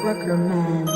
Ruckerman.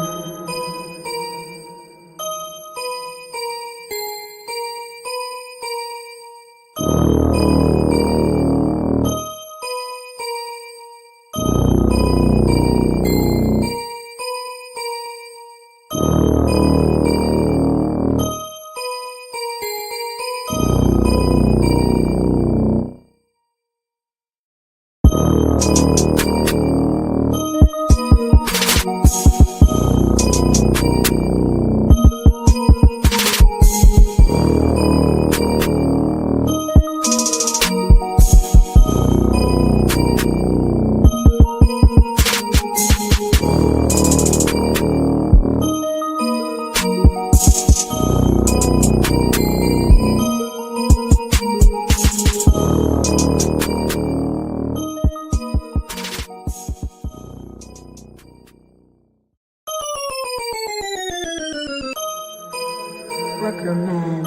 Ruckerman.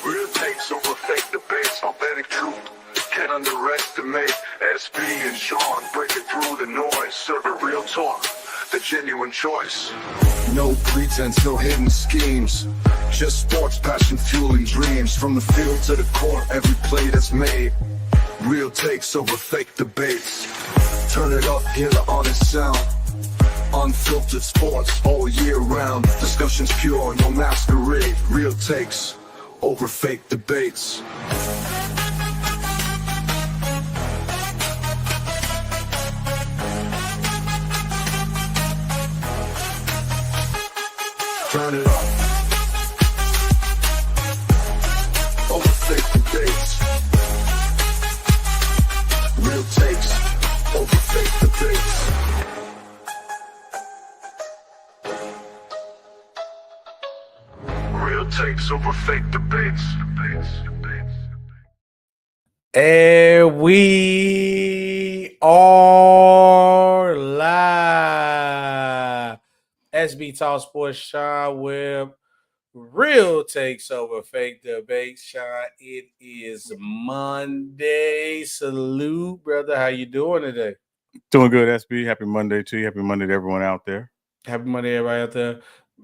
Real takes over fake debates, authentic truth. Can't underestimate SB and Sean, breaking through the noise, serving real talk, the genuine choice. No pretense, no hidden schemes, just sports passion fueling dreams. From the field to the court, every play that's made. Real takes over fake debates. Turn it up, hear the honest sound. Unfiltered sports all year round. Discussions pure, no masquerade. Real takes over fake debates. Turn it up. Over fake debates. Real takes over fake debates. Real takes over fake debates. And we are live. Sbtalksports Sean Webb. Real takes over fake debates. Sean, it is Monday. Salute, brother. How you doing today? Doing good, SB. Happy Monday to you. Happy Monday to everyone out there. Happy Monday, everybody out there.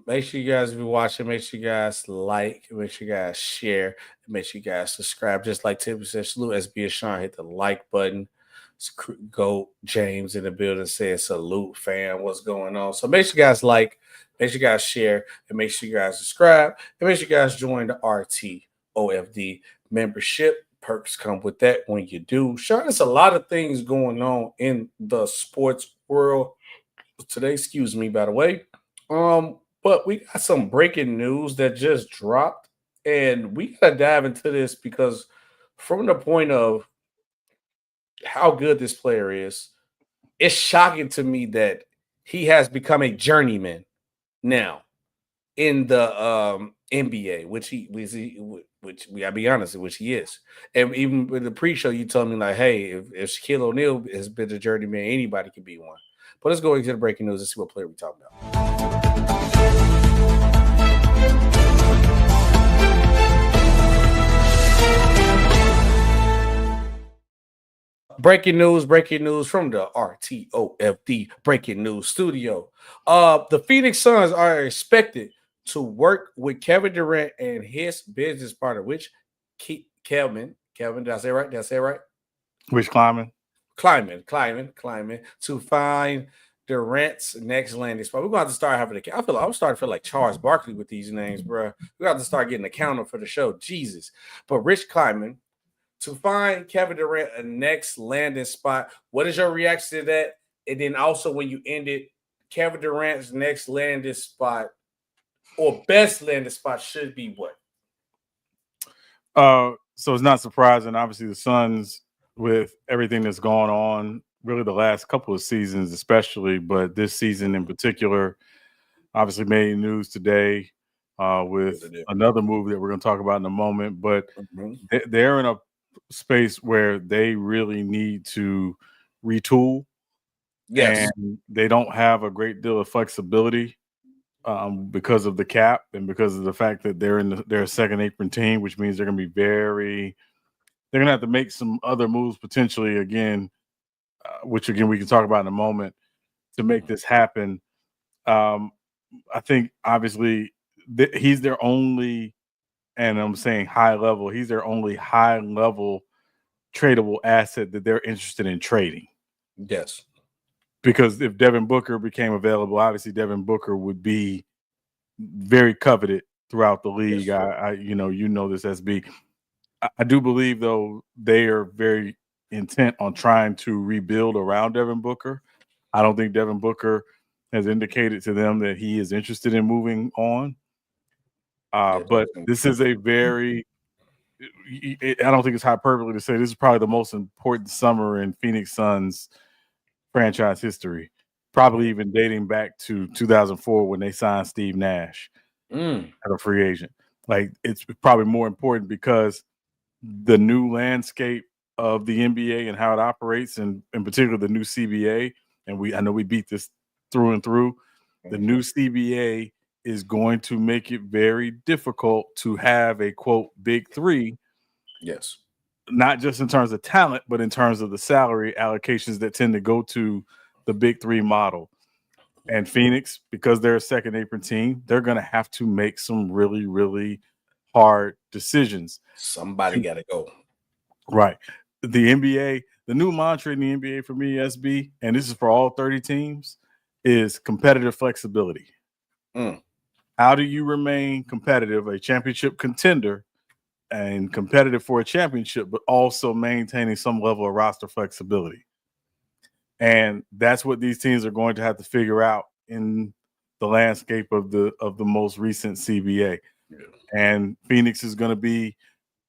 Make sure you guys be watching. Make sure you guys like. Make sure you guys share. Make sure you guys subscribe. Just like Tippy said, salute SB and Sean. Hit the like button. Go James in the building says salute, fam. What's going on? So make sure you guys like. Make sure you guys share. And make sure you guys subscribe. And make sure you guys join the RTOFD membership. Perks come with that when you do. Sean, there's a lot of things going on in the sports world today. Excuse me, by the way. But we got some breaking news that just dropped, and we gotta dive into this because from the point of how good this player is, it's shocking to me that he has become a journeyman now in the NBA, which which we gotta be honest, which he is. And even with the pre-show, you told me like, hey, if Shaquille O'Neal has been a journeyman, anybody can be one. But let's go into the breaking news and see what player we're talking about. Breaking news from the RTOFD breaking news studio. The Phoenix Suns are expected to work with Kevin Durant and his business partner, which Kevin, did I say right? Which Kleiman? Climbing to find Durant's next landing spot. We're going to have to start having I'm starting to feel like Charles Barkley with these names, bro. We have to start getting a counter for the show. Jesus. But Rich Kleiman to find Kevin Durant a next landing spot. What is your reaction to that? And then also when you ended Kevin Durant's next landing spot or best landing spot should be what? So it's not surprising. Obviously, the Suns with everything that's gone on, really the last couple of seasons, especially, but this season in particular, obviously made news today with another movie that we're going to talk about in a moment. But they're in a space where they really need to retool. Yes. And they don't have a great deal of flexibility because of the cap and because of the fact that they're a second apron team, which means they're going to be they're going to have to make some other moves potentially again, which again we can talk about in a moment to make this happen. I think obviously he's their only, and I'm saying high level, he's their only high level tradable asset that they're interested in trading. Yes. Because if Devin Booker became available, obviously Devin Booker would be very coveted throughout the league. Yes. You know this, SB. I do believe, though, they are very intent on trying to rebuild around Devin Booker. I don't think Devin Booker has indicated to them that he is interested in moving on. But this is a very – I don't think it's hyperbole to say this is probably the most important summer in Phoenix Suns franchise history, probably even dating back to 2004 when they signed Steve Nash as a free agent. Like, it's probably more important because the new landscape of the NBA and how it operates, and in particular the new CBA, and I know we beat this through and through, the new CBA is going to make it very difficult to have a, quote, big three. Yes. Not just in terms of talent, but in terms of the salary allocations that tend to go to the big three model. And Phoenix, because they're a second apron team, they're going to have to make some really, really hard decisions. Somebody got to go. Right. The NBA, the new mantra in the NBA for me, SB, and this is for all 30 teams, is competitive flexibility. How do you remain competitive, a championship contender, and competitive for a championship, but also maintaining some level of roster flexibility? And that's what these teams are going to have to figure out in the landscape of the most recent CBA. Yeah. And Phoenix is going to be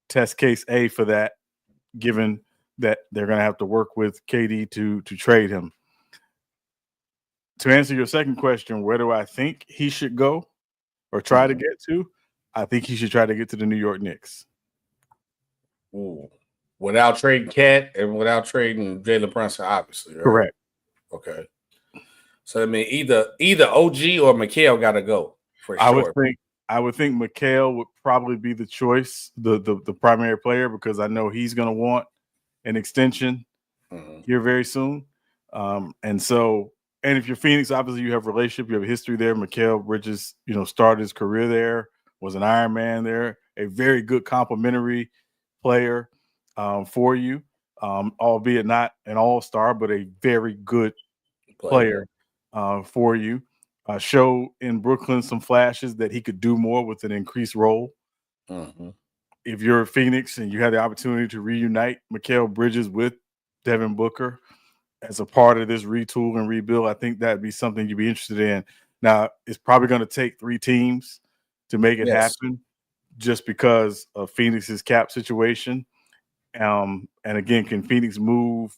test case A for that, given that they're going to have to work with KD to trade him. To answer your second question, where do I think he should go or try to get to? I think he should try to get to the New York Knicks. Ooh. Without trading Cat and without trading Jalen Brunson, obviously, right? Correct. Okay. So I mean, either OG or Mikal got to go for sure. I would think Mikal would probably be the choice, the primary player, because I know he's going to want an extension here very soon. And if you're Phoenix, obviously you have a relationship, you have a history there. Mikal Bridges, started his career there, was an Iron Man there, a very good complimentary player for you, albeit not an all-star, but a very good player for you. Show in Brooklyn some flashes that he could do more with an increased role. If you're Phoenix and you have the opportunity to reunite Mikal Bridges with Devin Booker as a part of this retool and rebuild, I think that'd be something you'd be interested in. Now, it's probably going to take 3 teams to make it happen, just because of Phoenix's cap situation. And again, can Phoenix move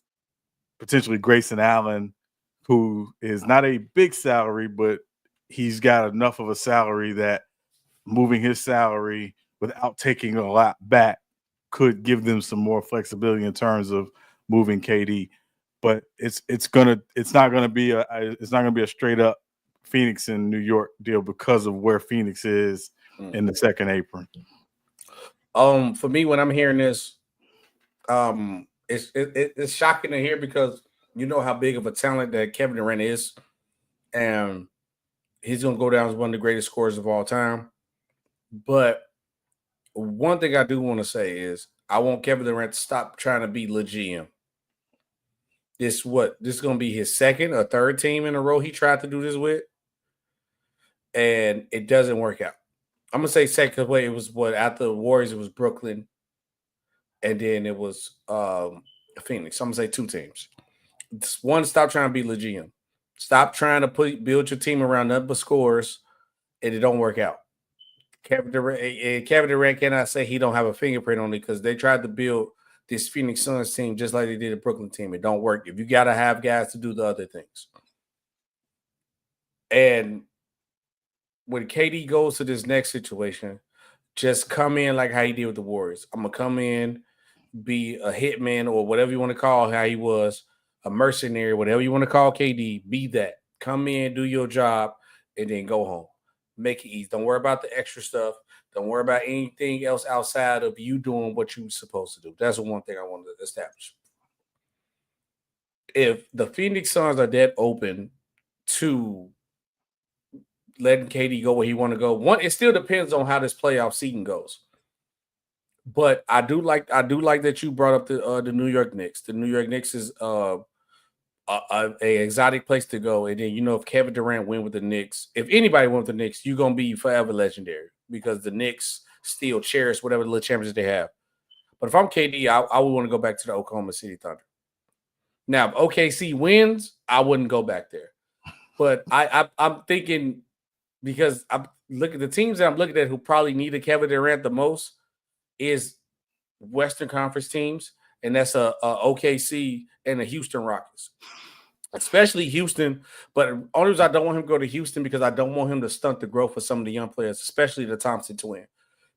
potentially Grayson Allen, who is not a big salary, but he's got enough of a salary that moving his salary without taking a lot back could give them some more flexibility in terms of moving KD. But it's not gonna be a straight up Phoenix and New York deal because of where Phoenix is in the second apron. For me, when I'm hearing this, it's shocking to hear because you know how big of a talent that Kevin Durant is, and he's gonna go down as one of the greatest scorers of all time. But one thing I do want to say is I want Kevin Durant to stop trying to be the GM. This is going to be his second or third team in a row he tried to do this with, and it doesn't work out. I'm going to say second way. It was after the Warriors, it was Brooklyn, and then it was Phoenix. I'm going to say 2 teams. One, stop trying to be the GM. Stop trying to build your team around nothing but scores, and it don't work out. Kevin Durant cannot say he don't have a fingerprint on it because they tried to build this Phoenix Suns team just like they did the Brooklyn team. It don't work if you got to have guys to do the other things. And when KD goes to this next situation, just come in like how he did with the Warriors. I'm going to come in, be a hitman or whatever you want to call how he was, a mercenary, whatever you want to call KD, be that. Come in, do your job, and then go home. Make it easy. Don't worry about the extra stuff. Don't worry about anything else outside of you doing what you're supposed to do. That's the one thing I wanted to establish. If the Phoenix Suns are that open to letting KD go where he want to go, one, it still depends on how this playoff season goes. But I do like that you brought up the New York Knicks. The New York Knicks is a exotic place to go. And then, if Kevin Durant went with the Knicks, if anybody went with the Knicks, you're going to be forever legendary because the Knicks still cherish whatever little championships they have. But if I'm KD, I would want to go back to the Oklahoma City Thunder. Now, if OKC wins, I wouldn't go back there. But I'm thinking because I'm looking at the teams that I'm looking at who probably needed Kevin Durant the most is Western Conference teams, and that's a OKC and the Houston Rockets, especially Houston. But only reason I don't want him to go to Houston because I don't want him to stunt the growth of some of the young players, especially the Thompson twin,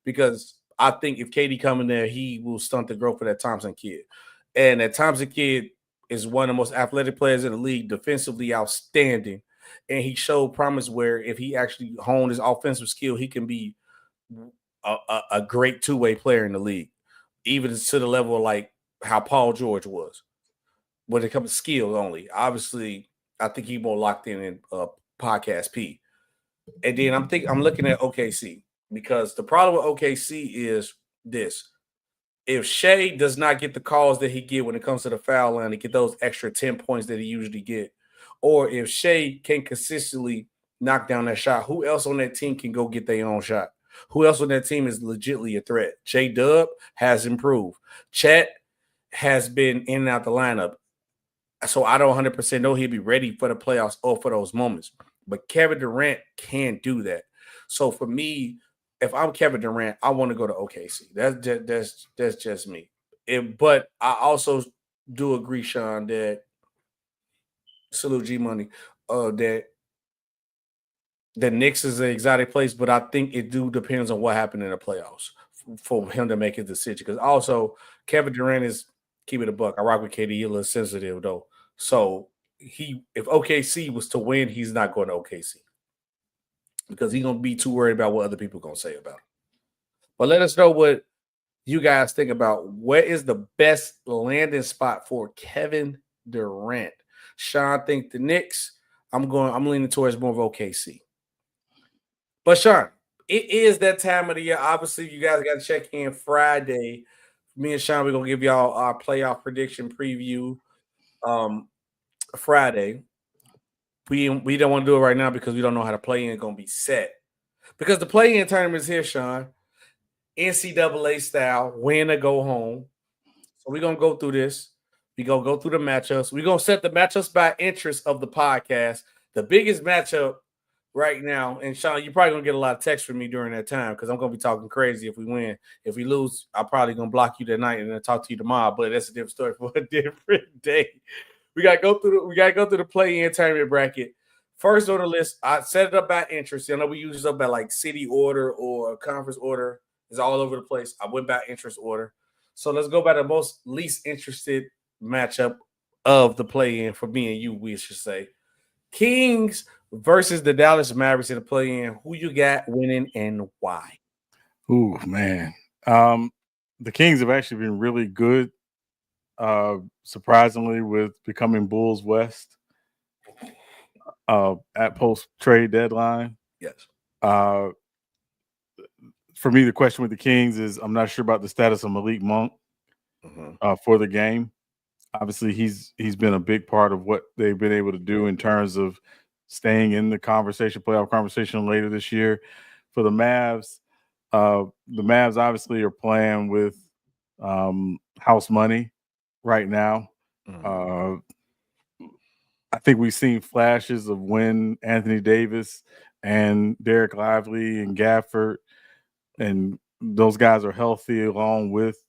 because I think if KD come in there, he will stunt the growth of that Thompson kid, and that Thompson kid is one of the most athletic players in the league, defensively outstanding, and he showed promise where if he actually honed his offensive skill, he can be a great two-way player in the league, even to the level like how Paul George was when it comes to skills only. Obviously, I think he's more locked in podcast P. And then I'm looking at OKC because the problem with OKC is this. If Shea does not get the calls that he get when it comes to the foul line to get those extra 10 points that he usually get, or if Shea can consistently knock down that shot, who else on that team can go get their own shot? Who else on that team is legitimately a threat? J-Dub has improved. Chet has been in and out the lineup. So I don't 100% know he'll be ready for the playoffs or for those moments. But Kevin Durant can't do that. So for me, if I'm Kevin Durant, I want to go to OKC. That's just me. But I also do agree, Sean, that salute G Money, that the Knicks is an exotic place, but I think it depends on what happened in the playoffs for him to make his decision. Because also Kevin Durant is keep it a buck. I rock with KD. He's a little sensitive though. So if OKC was to win, he's not going to OKC because he's gonna be too worried about what other people are gonna say about him. But let us know what you guys think about where is the best landing spot for Kevin Durant. Sean think the Knicks. I'm leaning towards more of OKC. But Sean, it is that time of the year. Obviously, you guys got to check in Friday. Me and Sean, we're gonna give y'all our playoff prediction preview Friday. We don't want to do it right now because we don't know how the play-in is gonna be set. Because the play-in tournament is here, Sean. NCAA style, win or go home. So we're gonna go through this. We're gonna go through the matchups. We're gonna set the matchups by interest of the podcast. The biggest matchup right now, and Sean, you're probably gonna get a lot of text from me during that time because I'm gonna be talking crazy if we win. If we lose, I'm probably gonna block you tonight and then talk to you tomorrow. But that's a different story for a different day. We gotta go through the play-in tournament bracket. First on the list, I set it up by interest. I know we use it up by like city order or conference order. It's all over the place. I went by interest order. So let's go by the most least interested matchup of the play-in for me and you, we should say. Kings versus the Dallas Mavericks in the play-in. Who you got winning and why? Ooh, man. The Kings have actually been really good, surprisingly, with becoming Bulls West at post-trade deadline. Yes. For me, the question with the Kings is I'm not sure about the status of Malik Monk for the game. Obviously, he's been a big part of what they've been able to do in terms of staying in the playoff conversation later this year. For the Mavs obviously are playing with house money right now. I think we've seen flashes of when Anthony Davis and Derek Lively and Gafford and those guys are healthy along with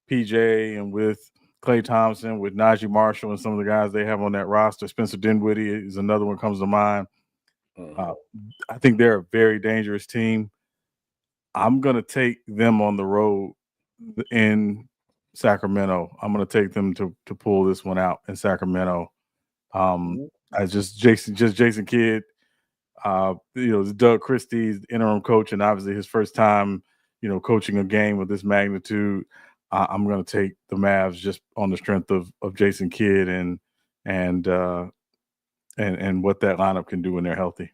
PJ and with Klay Thompson, with Najee Marshall and some of the guys they have on that roster. Spencer Dinwiddie is another one comes to mind. I think they're a very dangerous team. I'm going to take them on the road in Sacramento. I'm going to take them to pull this one out in Sacramento. Jason Kidd, Doug Christie's interim coach, and obviously his first time, coaching a game of this magnitude. I'm going to take the Mavs just on the strength of Jason Kidd and what that lineup can do when they're healthy.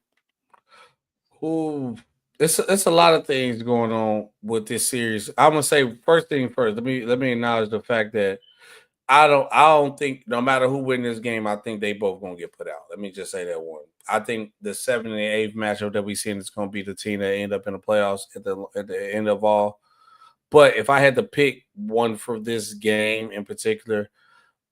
Ooh, it's a lot of things going on with this series. I'm gonna say first thing first. Let me acknowledge the fact that I don't think no matter who wins this game, I think they both gonna get put out. Let me just say that one. I think the 7th and 8th matchup that we seen is gonna be the team that end up in the playoffs at the end of all. But if I had to pick one for this game in particular,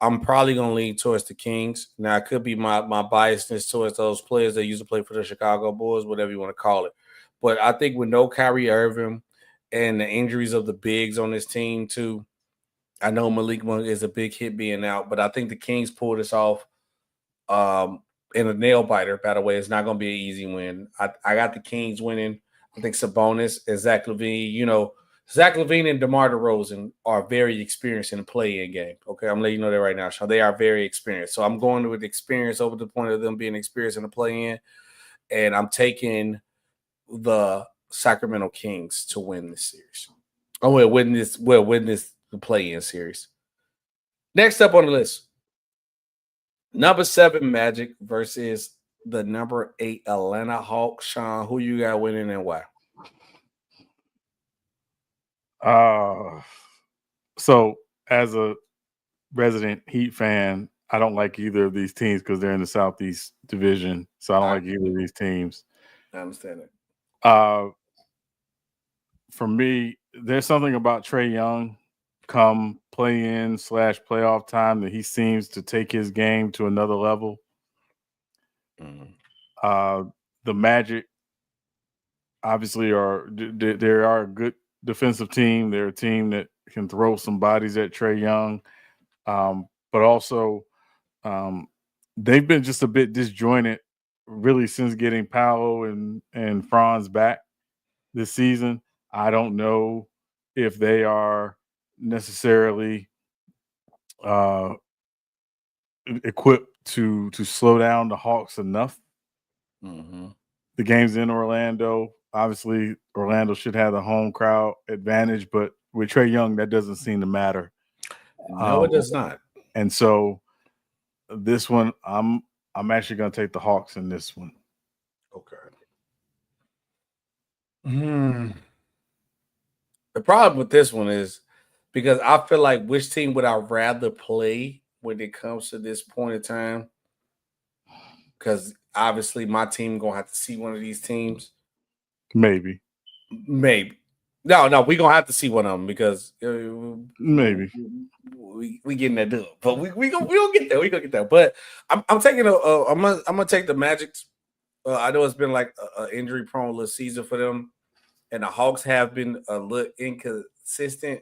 I'm probably gonna lean towards the Kings. Now it could be my biasness towards those players that used to play for the Chicago Bulls, whatever you want to call it. But I think with no Kyrie Irving and the injuries of the bigs on this team too, I know Malik Monk is a big hit being out, but I think the Kings pulled this off in a nail biter. By the way, it's not going to be an easy win. I got the Kings winning. I think Sabonis and Zach LaVine, Zach LaVine and DeMar DeRozan are very experienced in the play-in game. Okay, I'm letting you know that right now, Sean. They are very experienced. So I'm going with experience over the point of them being experienced in the play-in, and I'm taking the Sacramento Kings to win this series. Win this the play-in series. Next up on the list, number 7 Magic versus the number 8 Atlanta Hawks. Sean, who you got winning and why? So as a resident Heat fan, I don't like either of these teams because they're in the Southeast Division. So I don't like either of these teams. I understand it. For me, there's something about Trae Young come play-in / playoff time that he seems to take his game to another level. The Magic obviously they are a good defensive team. They're a team that can throw some bodies at Trae Young. But also they've been just a bit disjointed really since getting Paolo and Franz back this season. I don't know if they are necessarily equipped to slow down the Hawks enough. The game's in Orlando. Obviously, Orlando should have the home crowd advantage, but with Trae Young, that doesn't seem to matter. No, it does not. And so this one, I'm actually going to take the Hawks in this one. Okay. The problem with this one is because I feel like which team would I rather play when it comes to this point in time? Because obviously my team going to have to see one of these teams. Maybe. No, we're going to have to see one of them because maybe we getting that done. But we gonna get there. We're going to get there. But I'm taking I'm gonna take the Magic. I know it's been like an injury-prone little season for them. And the Hawks have been a little inconsistent.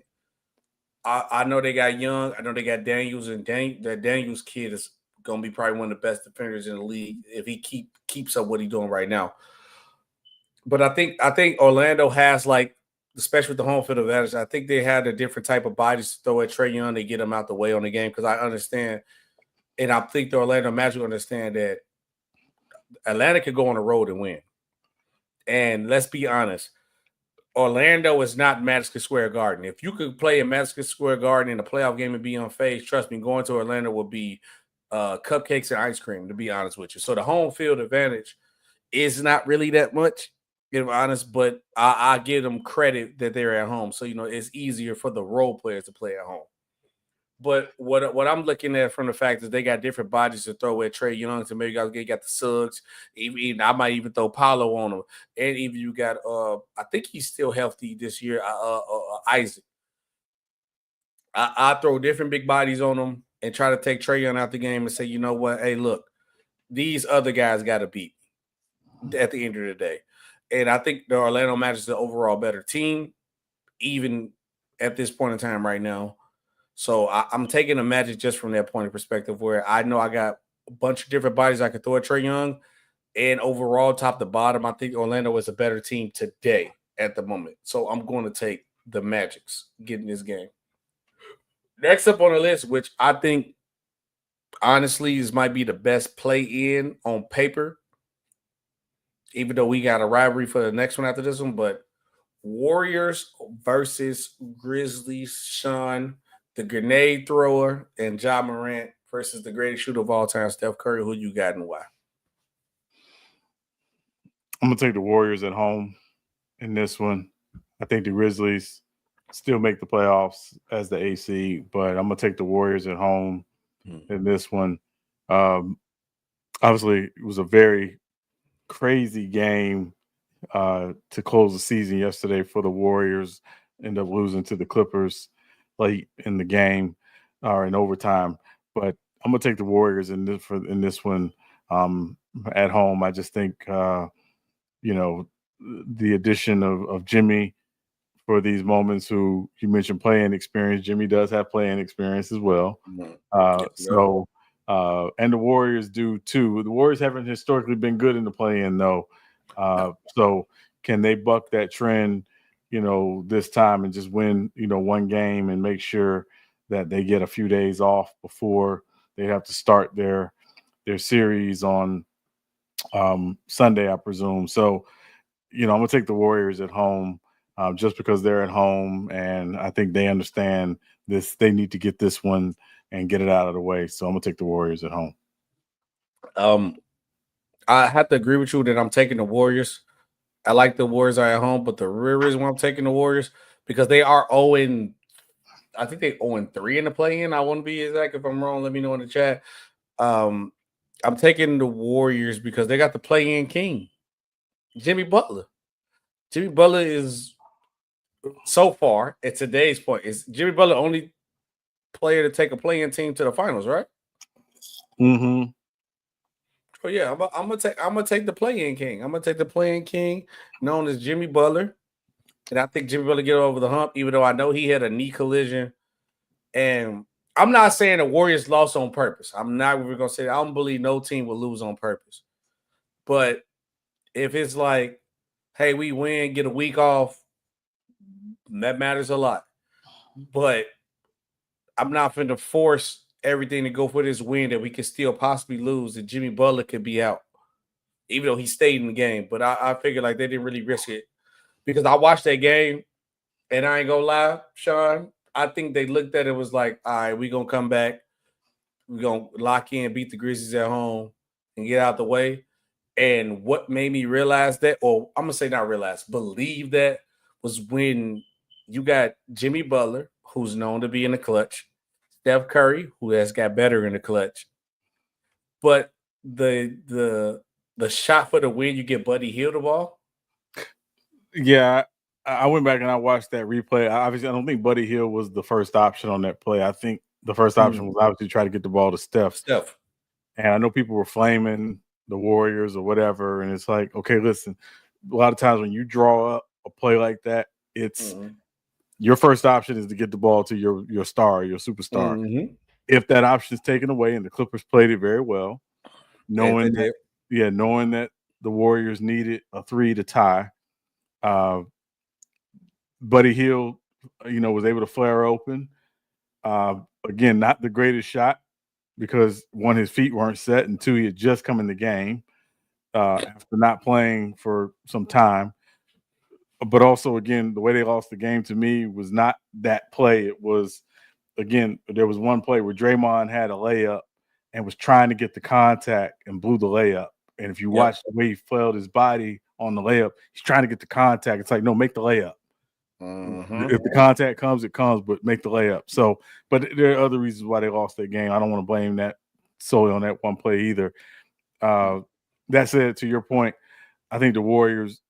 I know they got Young. I know they got Daniels, and that Daniels kid is going to be probably one of the best defenders in the league if he keeps up what he's doing right now. But I think Orlando has, like, especially with the home field advantage, I think they had a different type of bodies to throw at Trae Young to get him out the way on the game because I understand, and I think the Orlando Magic understand that Atlanta could go on the road and win. And let's be honest, Orlando is not Madison Square Garden. If you could play in Madison Square Garden in a playoff game and be unfazed, trust me, going to Orlando would be cupcakes and ice cream, to be honest with you. So the home field advantage is not really that much, to be honest, but I give them credit that they're at home. So, it's easier for the role players to play at home. But what I'm looking at from the fact is they got different bodies to throw at Trae Young. So maybe you got the Suggs. Even I might even throw Paolo on him. And even you got I think he's still healthy this year. Isaac. I throw different big bodies on him and try to take Trae Young out the game and say, you know what? Hey, look, these other guys got to beat at the end of the day. And I think the Orlando Magic is the overall better team, even at this point in time right now. So I'm taking the Magic just from that point of perspective, where I know I got a bunch of different bodies I could throw at Trae Young, and overall, top to bottom, I think Orlando is a better team today at the moment. So I'm going to take the Magics getting this game. Next up on the list, which I think honestly this might be the best play in on paper, even though we got a rivalry for the next one after this one, but Warriors versus Grizzlies, Sean, the grenade thrower, and Ja Morant versus the greatest shooter of all time, Steph Curry. Who you got and why? I'm gonna take the Warriors at home in this one. I think the Grizzlies still make the playoffs as the AC, but I'm gonna take the Warriors at home in this one. Obviously, it was a very crazy game to close the season yesterday for the Warriors. End up losing to the Clippers late in the game or in overtime. But I'm gonna take the Warriors in this one at home. I just think the addition of Jimmy for these moments, who you mentioned playing experience. Jimmy does have playing experience as well. And the Warriors do too. The Warriors haven't historically been good in the play-in though. So can they buck that trend, this time and just win, one game and make sure that they get a few days off before they have to start their series on Sunday, I presume. So, I'm going to take the Warriors at home just because they're at home, and I think they understand this. They need to get this one and get it out of the way. So I'm going to take the Warriors at home. I have to agree with you that I'm taking the Warriors. I like the Warriors are at home, but the real reason why I'm taking the Warriors, because they are 0-, I think they 0-3 in the play-in. I want to be exact. If I'm wrong, let me know in the chat. I'm taking the Warriors because they got the play-in king, Jimmy Butler. Jimmy Butler is, so far at today's point, is Jimmy Butler only player to take a play-in team to the finals, right? Mm-hmm. Oh yeah, I'm gonna take the play-in king. I'm gonna take the play-in king, known as Jimmy Butler, and I think Jimmy Butler get over the hump. Even though I know he had a knee collision, and I'm not saying the Warriors lost on purpose. I'm not even gonna say that. I don't believe no team will lose on purpose. But if it's like, hey, we win, get a week off, that matters a lot. But I'm not going to force everything to go for this win that we could still possibly lose, and Jimmy Butler could be out, even though he stayed in the game. But I figured like they didn't really risk it, because I watched that game, and I ain't gonna lie, Sean, I think they looked at it was like, all right, we're gonna come back, we're gonna lock in, beat the Grizzlies at home, and get out the way. And what made me realize that, or I'm gonna say not realize, believe that, was when you got Jimmy Butler, who's known to be in the clutch, Steph Curry, who has got better in the clutch, but the shot for the win, you get Buddy Hield the ball. Yeah, I went back and I watched that replay. Obviously, I don't think Buddy Hield was the first option on that play. I think the first option was obviously try to get the ball to Steph. And I know people were flaming the Warriors or whatever, and it's like, okay, listen, a lot of times when you draw up a play like that, it's your first option is to get the ball to your star, your superstar. If that option is taken away, and the Clippers played it very well, knowing that the Warriors needed a 3 to tie, Buddy Hield, was able to flare open. Again, not the greatest shot, because one, his feet weren't set, and two, he had just come in the game after not playing for some time. But also, again, the way they lost the game to me was not that play. It was, again, there was one play where Draymond had a layup and was trying to get the contact and blew the layup. And if you watch the way he flailed his body on the layup, he's trying to get the contact. It's like, no, make the layup. If the contact comes, it comes, but make the layup. So, but there are other reasons why they lost that game. I don't want to blame that solely on that one play either. That said, to your point, I think the Warriors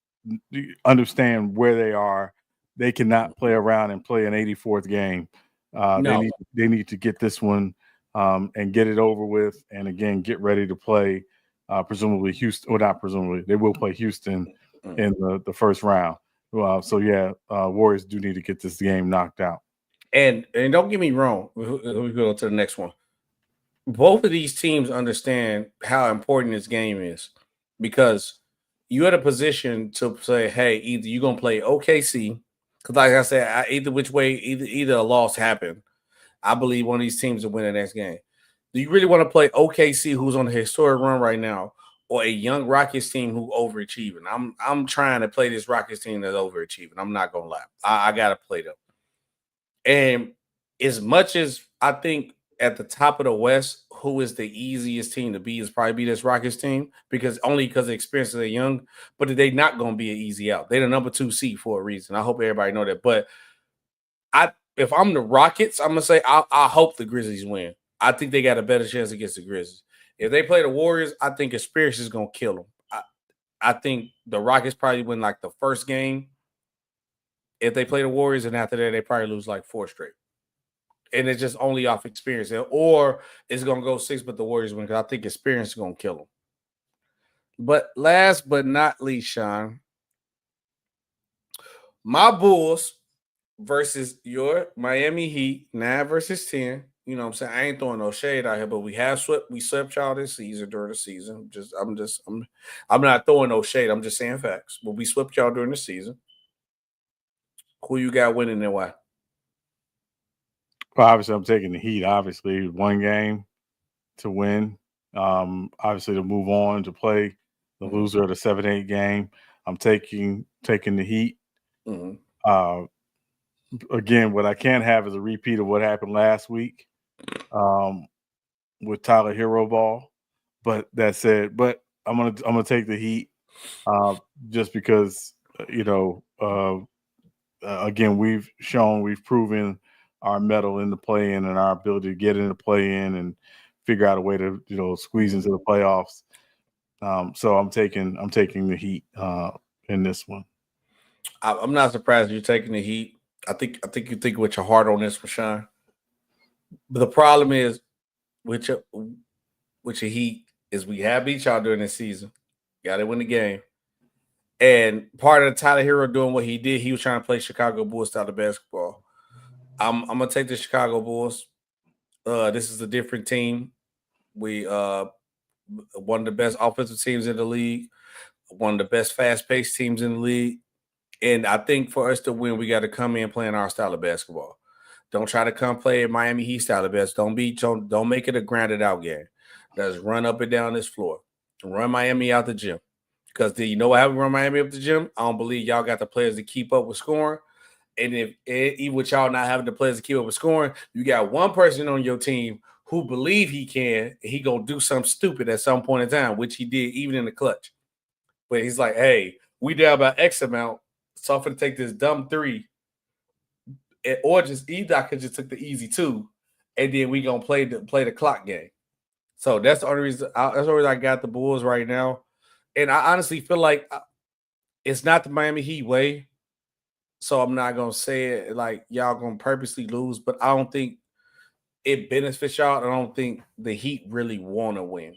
understand where they are. They cannot play around and play an 84th game. They need to get this one and get it over with, and again, get ready to play presumably Houston, or not presumably, they will play Houston in the first round. Warriors do need to get this game knocked out. And don't get me wrong. We go to the next one. Both of these teams understand how important this game is because you're in a position to say, hey, either you're gonna play OKC, because like I said, either which way, either a loss happened. I believe one of these teams will win the next game. Do you really want to play OKC, who's on a historic run right now, or a young Rockets team who overachieving? I'm trying to play this Rockets team that's overachieving. I'm not gonna lie. I gotta play them. And as much as I think at the top of the West, who is the easiest team to beat is probably be this Rockets team because the experience they're young, but they not going to be an easy out. They're the number 2 seed for a reason. I hope everybody know that. But if I'm the Rockets, I'm gonna say I hope the Grizzlies win. I think they got a better chance against the Grizzlies. If they play the Warriors, I think experience is gonna kill them. I think the Rockets probably win like the first game. If they play the Warriors, and after that, they probably lose like 4 straight. And it's just only off experience. Or it's going to go 6, but the Warriors win because I think experience is going to kill them. But last but not least, Sean, my Bulls versus your Miami Heat, 9-10. You know what I'm saying? I ain't throwing no shade out here, but we swept y'all this season during the season. I'm not throwing no shade. I'm just saying facts. But we swept y'all during the season. Who you got winning and why? Well, obviously, I'm taking the Heat. Obviously, 1 game to win. Obviously, to move on to play the loser of the 7-8 game. I'm taking the Heat. Mm-hmm. Again, what I can't have is a repeat of what happened last week with Tyler Hero Ball. But that said, I'm gonna take the Heat just because again, we've proven our mettle in the play-in and our ability to get in the play-in and figure out a way to squeeze into the playoffs. So I'm taking the Heat in this one. I'm not surprised you're taking the Heat. I think you think with your heart on this one, Sean. But the problem is with your Heat is we have beat y'all during this season. Got to win the game. And part of the Tyler Hero doing what he did, he was trying to play Chicago Bulls style of basketball. I'm gonna take the Chicago Bulls. This is a different team. We one of the best offensive teams in the league, one of the best fast-paced teams in the league. And I think for us to win, we got to come in playing our style of basketball. Don't try to come play Miami Heat style of basketball. Don't make it a grounded out game. Let's run up and down this floor. Run Miami out the gym. Because you know what happened run Miami up the gym? I don't believe y'all got the players to keep up with scoring. And even with y'all not having the players to keep up with scoring, you got one person on your team who believe he can, and he gonna do something stupid at some point in time, which he did even in the clutch. But he's like, hey, we down by X amount, so I'm gonna take this dumb 3. Or just I could just took the easy 2, and then we gonna play the clock game. So that's the only reason. I got the Bulls right now, and I honestly feel like it's not the Miami Heat way. So I'm not gonna say it like y'all gonna purposely lose, but I don't think it benefits y'all. I don't think the Heat really want to win,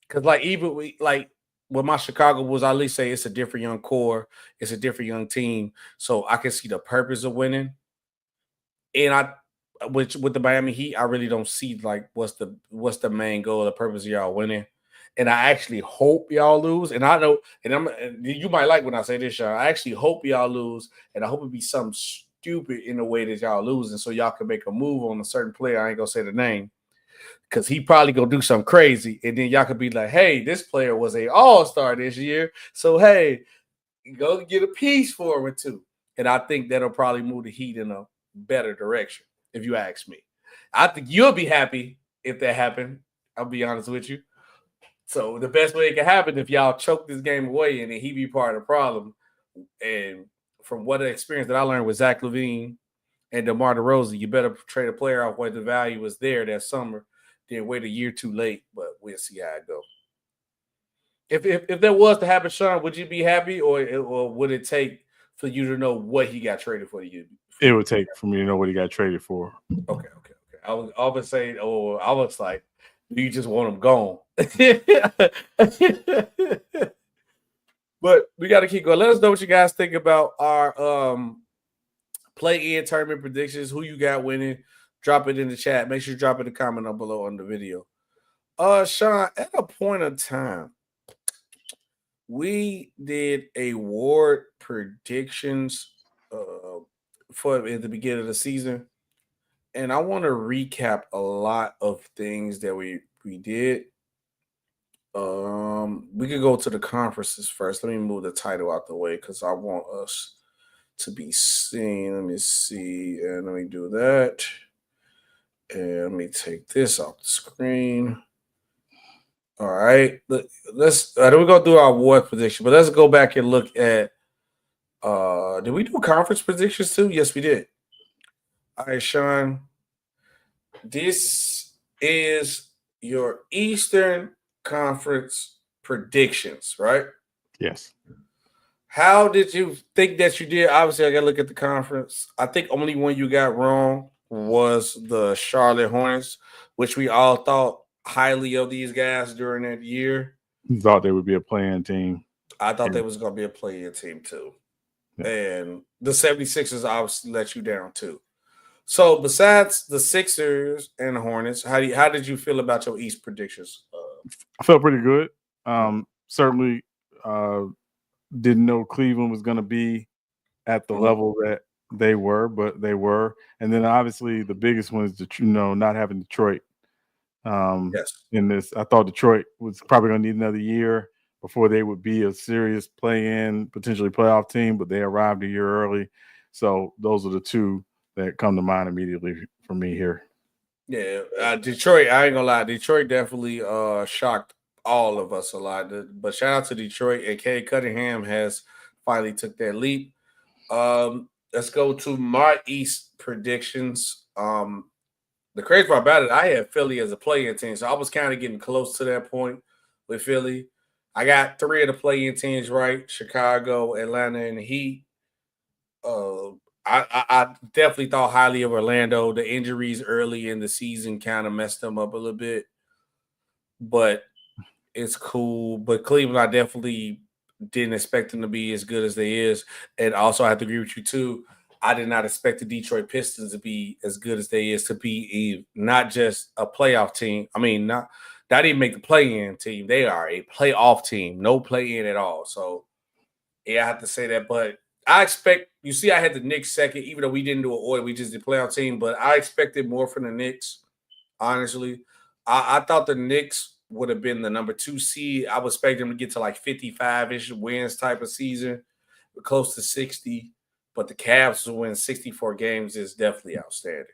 because with my Chicago Bulls, I at least say it's a different young core, it's a different young team, so I can see the purpose of winning. And with the Miami Heat, I really don't see like what's the main goal, the purpose of y'all winning. And I actually hope y'all lose. And I know, and you might like when I say this, y'all. I actually hope y'all lose, and I hope it be something stupid in the way that y'all lose, and so y'all can make a move on a certain player. I ain't gonna say the name because he probably gonna do something crazy, and then y'all could be like, "Hey, this player was an all-star this year, so hey, go get a piece for him too." And I think that'll probably move the Heat in a better direction, if you ask me. I think you'll be happy if that happened. I'll be honest with you. So the best way it can happen if y'all choke this game away and then he be part of the problem. And from what experience that I learned with Zach LaVine and DeMar DeRozan, you better trade a player off where the value was there that summer, then wait a year too late. But we'll see how it goes. If that was to happen, Sean, would you be happy, or would it take for you to know what he got traded for you? It would take for me to know what he got traded for. Okay. I was saying, I was like, you just want him gone. But we got to keep going. Let us know what you guys think about our play-in tournament predictions. Who you got winning? Drop it in the chat. Make sure you drop it in the comment down below on the video. Sean, at a point of time, we did award predictions for at the beginning of the season, and I want to recap a lot of things that we did. We could go to the conferences first. Let me move the title out the way because I want us to be seen. Let me see, and let me do that. And let me take this off the screen. All right, let's. Then we're gonna do our award prediction, but let's go back and look at. Did we do conference predictions too? Yes, we did. All right, Sean. This is your Eastern Conference predictions, right? Yes. How did you think that you did? Obviously, I got to look at the conference. I think only one you got wrong was the Charlotte Hornets, which we all thought highly of these guys during that year. You thought they would be a playing team. I thought they was going to be a playing team too. Yeah. And the 76ers obviously let you down too. So besides the Sixers and the Hornets, how did you feel about your East predictions? I felt pretty good. Certainly didn't know Cleveland was going to be at the level that they were, but they were. And then obviously the biggest one is not having Detroit. Yes. In this, I thought Detroit was probably going to need another year before they would be a serious play-in, potentially playoff team, but they arrived a year early. So those are the two that come to mind immediately for me here. Yeah, Detroit, I ain't gonna lie, Detroit definitely shocked all of us a lot. But shout out to Detroit, and Cade Cunningham has finally took that leap. Let's go to my East predictions. The crazy part about it, I had Philly as a play-in team, so I was kind of getting close to that point with Philly. I got 3 of the play-in teams right: Chicago, Atlanta, and the Heat. I definitely thought highly of Orlando. The injuries early in the season kind of messed them up a little bit, but it's cool. But Cleveland, I definitely didn't expect them to be as good as they is. And also, I have to agree with you too. I did not expect the Detroit Pistons to be as good as they is, to be not just a playoff team. I mean, not even make the play-in team. They are a playoff team, no play-in at all. So, yeah, I have to say that. But I expect – you see I had the Knicks second, even though we didn't do an order. We just did playoff team. But I expected more from the Knicks, honestly. I thought the Knicks would have been the number 2 seed. I was expecting them to get to like 55-ish wins type of season, close to 60. But the Cavs to win 64 games is definitely outstanding.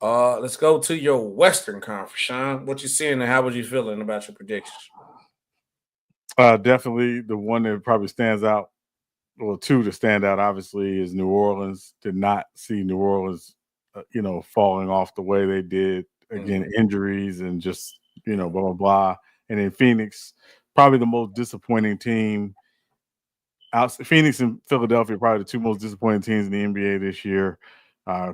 Let's go to your Western Conference, Sean. What you seeing and how was you feeling about your predictions? Definitely the one that probably stands out, well, 2 to stand out, obviously, is New Orleans. Did not see New Orleans, falling off the way they did. Again, injuries and just, blah, blah, blah. And then Phoenix, probably the most disappointing team. Phoenix and Philadelphia, probably the 2 most disappointing teams in the NBA this year.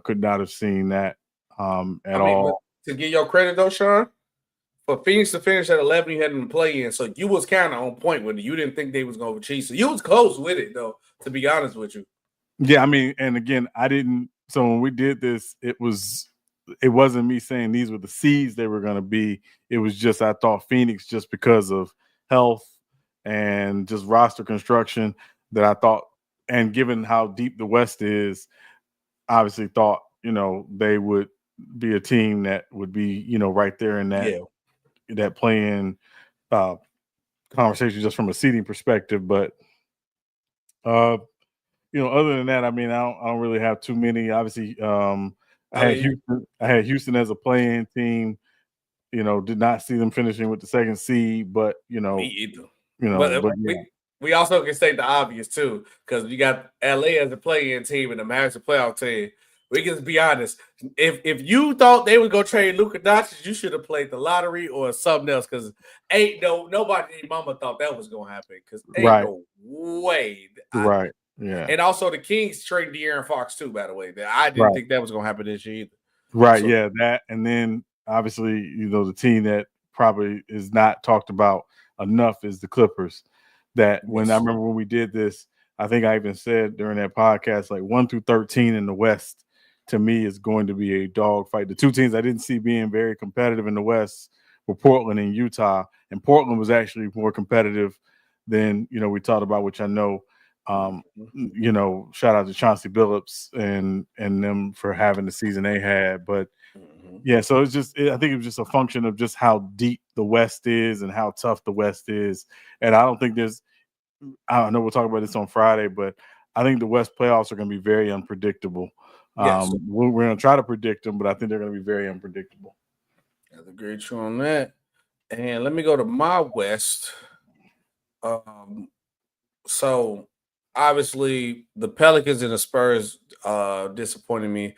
Could not have seen that at all. To give your credit, though, Sean, for Phoenix to finish at 11, you had them to play in, so you was kind of on point with it. You didn't think they was going to achieve. So you was close with it, though, to be honest with you. Yeah, I mean, and again, I didn't – so when we did this, it wasn't me saying these were the seeds they were going to be. It was just I thought Phoenix, just because of health and just roster construction, that I thought, and given how deep the West is, obviously thought, they would be a team that would be, right there in that play-in conversation just from a seeding perspective. But, other than that, I mean, I don't really have too many. Obviously, I had Houston as a play-in team. Did not see them finishing with the 2nd seed, but Me either. Yeah. We also can state the obvious too, because you got LA as a play-in team and the Mavericks a playoff team. We can be honest. If you thought they would go trade Luka Doncic, you should have played the lottery or something else, because nobody in mama thought that was gonna happen, because no way. Right. Yeah. And also the Kings traded De'Aaron Fox too, by the way. I didn't think that was gonna happen this year either. Right. So, yeah. That, and then obviously, the team that probably is not talked about enough is the Clippers. That when I remember when we did this, I think I even said during that podcast, like 1 through 13 in the West, to me, is going to be a dogfight. The two teams I didn't see being very competitive in the West were Portland and Utah, and Portland was actually more competitive than we talked about, which I know. Shout out to Chauncey Billups and them for having the season they had, but. Yeah, so I think it was just a function of just how deep the West is and how tough the West is. And I don't think I know we'll talk about this on Friday, but I think the West playoffs are going to be very unpredictable. Yes. We're going to try to predict them, but I think they're going to be very unpredictable. I agree with you on that. And let me go to my West. So obviously the Pelicans and the Spurs disappointed me.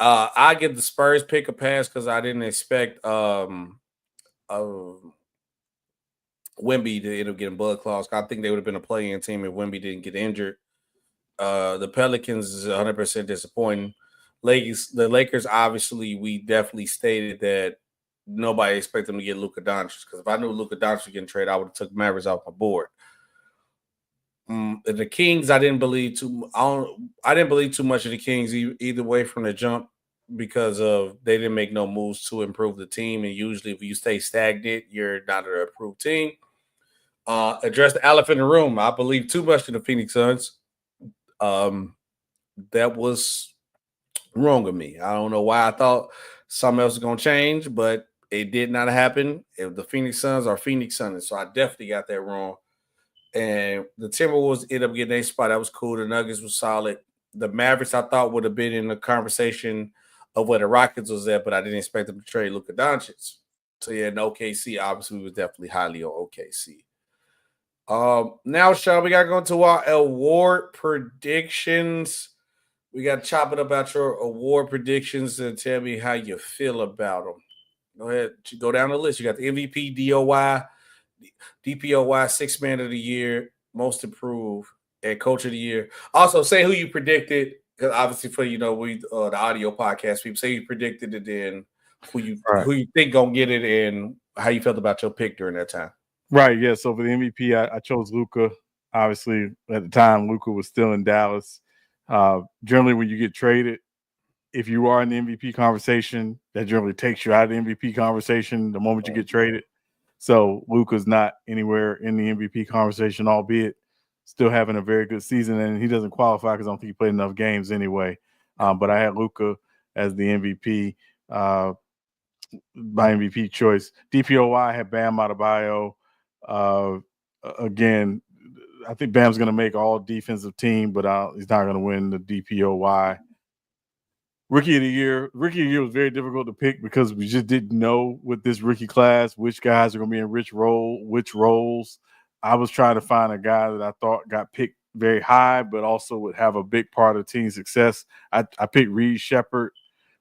I give the Spurs pick a pass because I didn't expect Wemby to end up getting blood clots. I think they would have been a play-in team if Wemby didn't get injured. The Pelicans is 100% disappointing. The Lakers, obviously, we definitely stated that nobody expected them to get Luka Doncic, because if I knew Luka Doncic was getting traded, I would have took Mavericks off my board. The Kings, I didn't believe too much of the Kings either way from the jump, because of they didn't make no moves to improve the team, and usually if you stay stagnant, you're not an improved team. Address the elephant in the room. I believe too much in the Phoenix Suns. That was wrong of me. I don't know why I thought something else was going to change, but it did not happen. If the Phoenix Suns are Phoenix Suns, so I definitely got that wrong. And the Timberwolves ended up getting a spot. That was cool. The Nuggets was solid. The Mavericks, I thought, would have been in the conversation of where the Rockets was at, but I didn't expect them to trade Luka Doncic. So, yeah, in OKC, obviously, we was definitely highly on OKC. Now, Sean, we got to go into our award predictions. We got to chop it about your award predictions and tell me how you feel about them. Go ahead. Go down the list. You got the MVP, DPOY, Sixth Man of the Year, Most Improved, and Coach of the Year. Also, say who you predicted, because obviously for we the audio podcast people, say you predicted it, then who you think gonna get it, and how you felt about your pick during that time. Right, yeah. So for the MVP, I chose Luka. Obviously, at the time, Luka was still in Dallas. Generally, when you get traded, if you are in the MVP conversation, that generally takes you out of the MVP conversation the moment you get traded. So Luka's not anywhere in the MVP conversation, albeit still having a very good season, and he doesn't qualify because I don't think he played enough games anyway. But I had Luka as the MVP, my MVP choice. DPOY, I had Bam Adebayo. Again, I think Bam's going to make all defensive team, but he's not going to win the DPOY. Rookie of the Year was very difficult to pick because we just didn't know with this rookie class which guys are going to be in which roles. I was trying to find a guy that I thought got picked very high, but also would have a big part of team success. I picked Reed Shepherd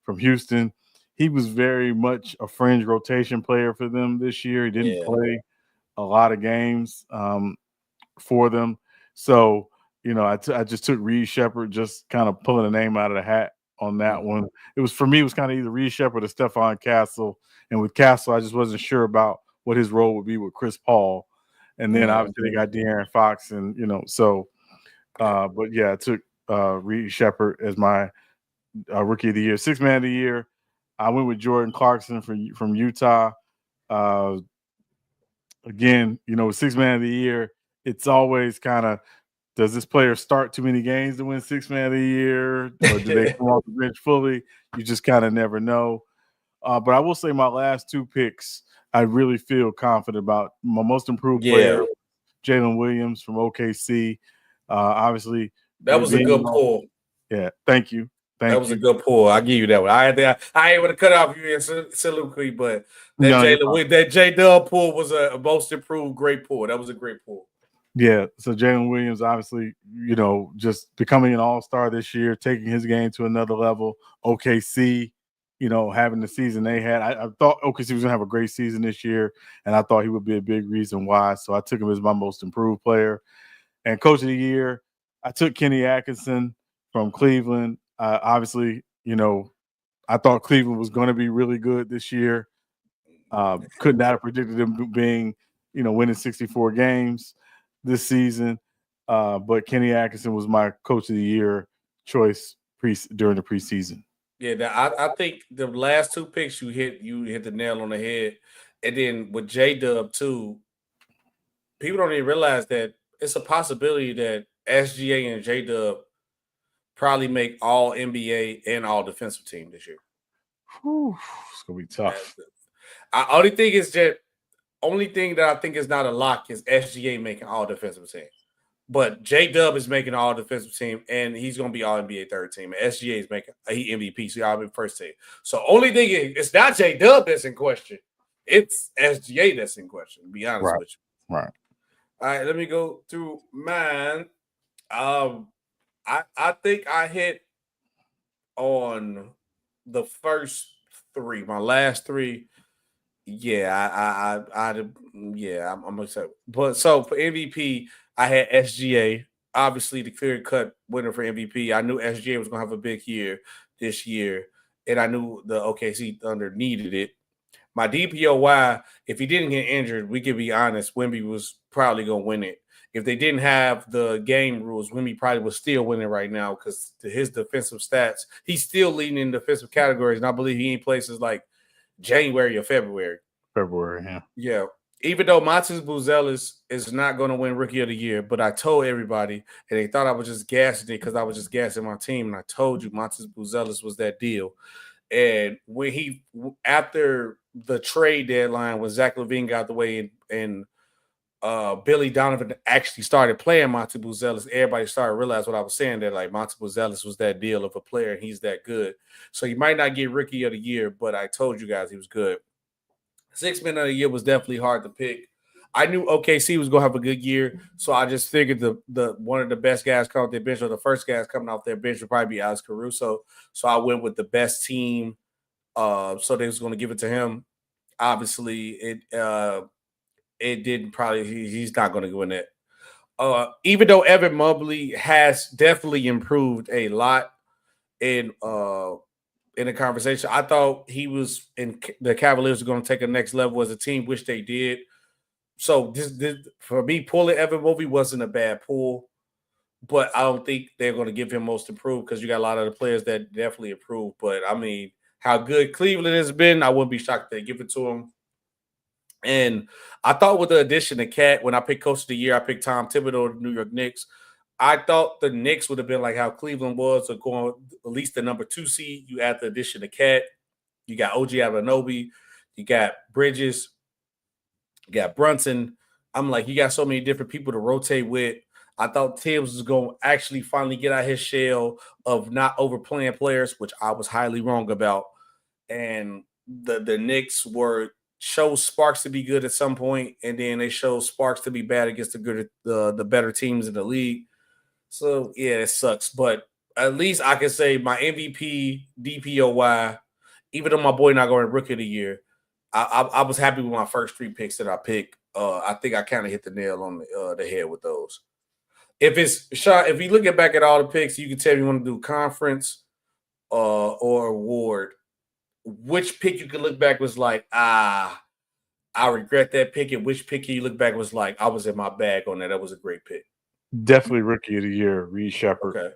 from Houston. He was very much a fringe rotation player for them this year. He didn't play a lot of games for them. So, I just took Reed Shepherd, just kind of pulling a name out of the hat on that one. It was kind of either Reed Shepherd or Stephon Castle. And with Castle, I just wasn't sure about what his role would be with Chris Paul. And then obviously they got De'Aaron Fox, and but yeah, I took Reed Shepherd as my Rookie of the Year. Sixth Man of the Year, I went with Jordan Clarkson from Utah. Again, with Sixth Man of the Year, it's always kind of, does this player start too many games to win Sixth Man of the Year, or do they come off the bench fully? You just kind of never know. But I will say my last two picks, I really feel confident about. My Most Improved player, Jalen Williams from OKC. Obviously, that was a good pull. Yeah, thank you. That was a good pull. I'll give you that one. I ain't want to cut off you in soliloquy, but that J-Dub pull was a Most Improved great pull. That was a great pull. Yeah, so Jalen Williams, obviously, just becoming an all-star this year, taking his game to another level. OKC, having the season they had. I thought OKC was going to have a great season this year, and I thought he would be a big reason why. So I took him as my Most Improved player. And Coach of the Year, I took Kenny Atkinson from Cleveland. Obviously, I thought Cleveland was going to be really good this year. Could not have predicted them being, winning 64 games this season. But Kenny Atkinson was my coach of the year choice during the preseason. Yeah, I think the last two picks you hit the nail on the head. And then with J-Dub too, people don't even realize that it's a possibility that SGA and J-Dub probably make all NBA and all defensive team this year. Whew, it's gonna be tough. Only thing that I think is not a lock is SGA making all defensive team. But J-Dub is making all defensive team, and he's going to be all NBA third team. And SGA is making MVP, so y'all be first team. So only thing is, it's not J-Dub that's in question. It's SGA that's in question, to be honest with you. Right. All right, let me go through mine. I think I hit on the first three. My last three, yeah, I'm excited. But so for MVP, I had SGA, obviously the clear-cut winner for MVP. I knew SGA was going to have a big year this year, and I knew the OKC Thunder needed it. My DPOY, if he didn't get injured, we could be honest, Wemby was probably going to win it. If they didn't have the game rules, Wemby probably was still winning right now because his defensive stats, he's still leading in defensive categories, and I believe he ain't places like January or February. Yeah. Even though Montes Buzelis is not going to win Rookie of the Year, but I told everybody, and they thought I was just gassing it because I was just gassing my team, and I told you Montes Buzelis was that deal. And when after the trade deadline, when Zach LaVine got the way and Billy Donovan actually started playing Montes Buzelis, everybody started to realize what I was saying, that like Montes Buzelis was that deal of a player, and he's that good. So he might not get Rookie of the Year, but I told you guys he was good. 6 Man of the Year was definitely hard to pick. I knew OKC was going to have a good year, so I just figured the one of the best guys coming off their bench, or the first guys coming off their bench, would probably be Alex Caruso. So I went with the best team. So they was going to give it to him. Obviously, it didn't probably. He's not going to go in that. Even though Evan Mobley has definitely improved a lot in the conversation, I thought he was in the Cavaliers are going to take a next level as a team, which they did. So this for me, pulling Evan Mobley wasn't a bad pull, but I don't think they're going to give him most improved because you got a lot of the players that definitely improved. But I mean, how good Cleveland has been, I wouldn't be shocked if they give it to him. And I thought with the addition of Cat, when I picked Coach of the Year, I picked Tom Thibodeau of the New York Knicks. I thought the Knicks would have been like how Cleveland was, or going at least the number 2 seed. You add the addition of Cat, you got OG Anunoby, you got Bridges, you got Brunson. I'm like, you got so many different people to rotate with. I thought Tibbs was going to actually finally get out his shell of not overplaying players, which I was highly wrong about. And the Knicks showed sparks to be good at some point, and then they showed sparks to be bad against the better teams in the league. So, yeah, it sucks. But at least I can say my MVP, DPOY, even though my boy not going to Rookie of the Year, I was happy with my first 3 picks that I picked. I think I kind of hit the nail on the head with those. If you look back at all the picks, you can tell me you want to do conference or award. Which pick you could look back was like, I regret that pick, and which pick you look back was like, I was in my bag on that. That was a great pick. Definitely Rookie of the Year, Reed Shepherd.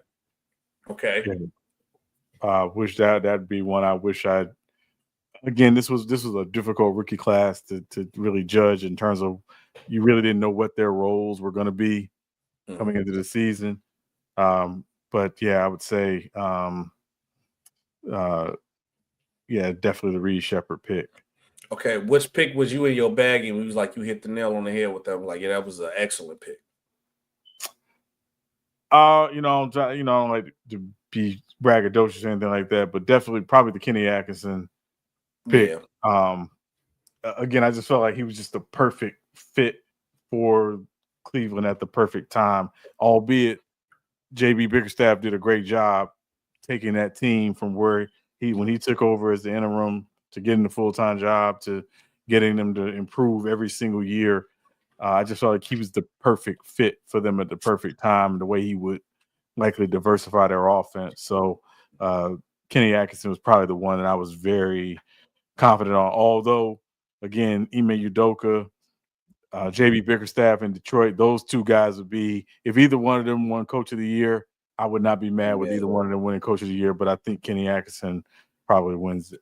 Okay. Yeah. Wish that'd be one I wish I'd. Again, this was a difficult rookie class to really judge in terms of you really didn't know what their roles were going to be coming into the season. But yeah, I would say, definitely the Reed Shepherd pick. Okay, which pick was you in your bag and we was like you hit the nail on the head with that? Like, yeah, that was an excellent pick. I don't like to be braggadocious or anything like that, but definitely probably the Kenny Atkinson pick. Yeah. Again, I just felt like he was just the perfect fit for Cleveland at the perfect time, albeit JB Bickerstaff did a great job taking that team from where when he took over as the interim to getting the full-time job to getting them to improve every single year. I just felt like he was the perfect fit for them at the perfect time, the way he would likely diversify their offense. So Kenny Atkinson was probably the one that I was very confident on. Although, again, Ime Udoka, JB Bickerstaff in Detroit. Those two guys would be, if either one of them won Coach of the Year, I would not be mad with either one of them winning Coach of the Year, but I think Kenny Atkinson probably wins it.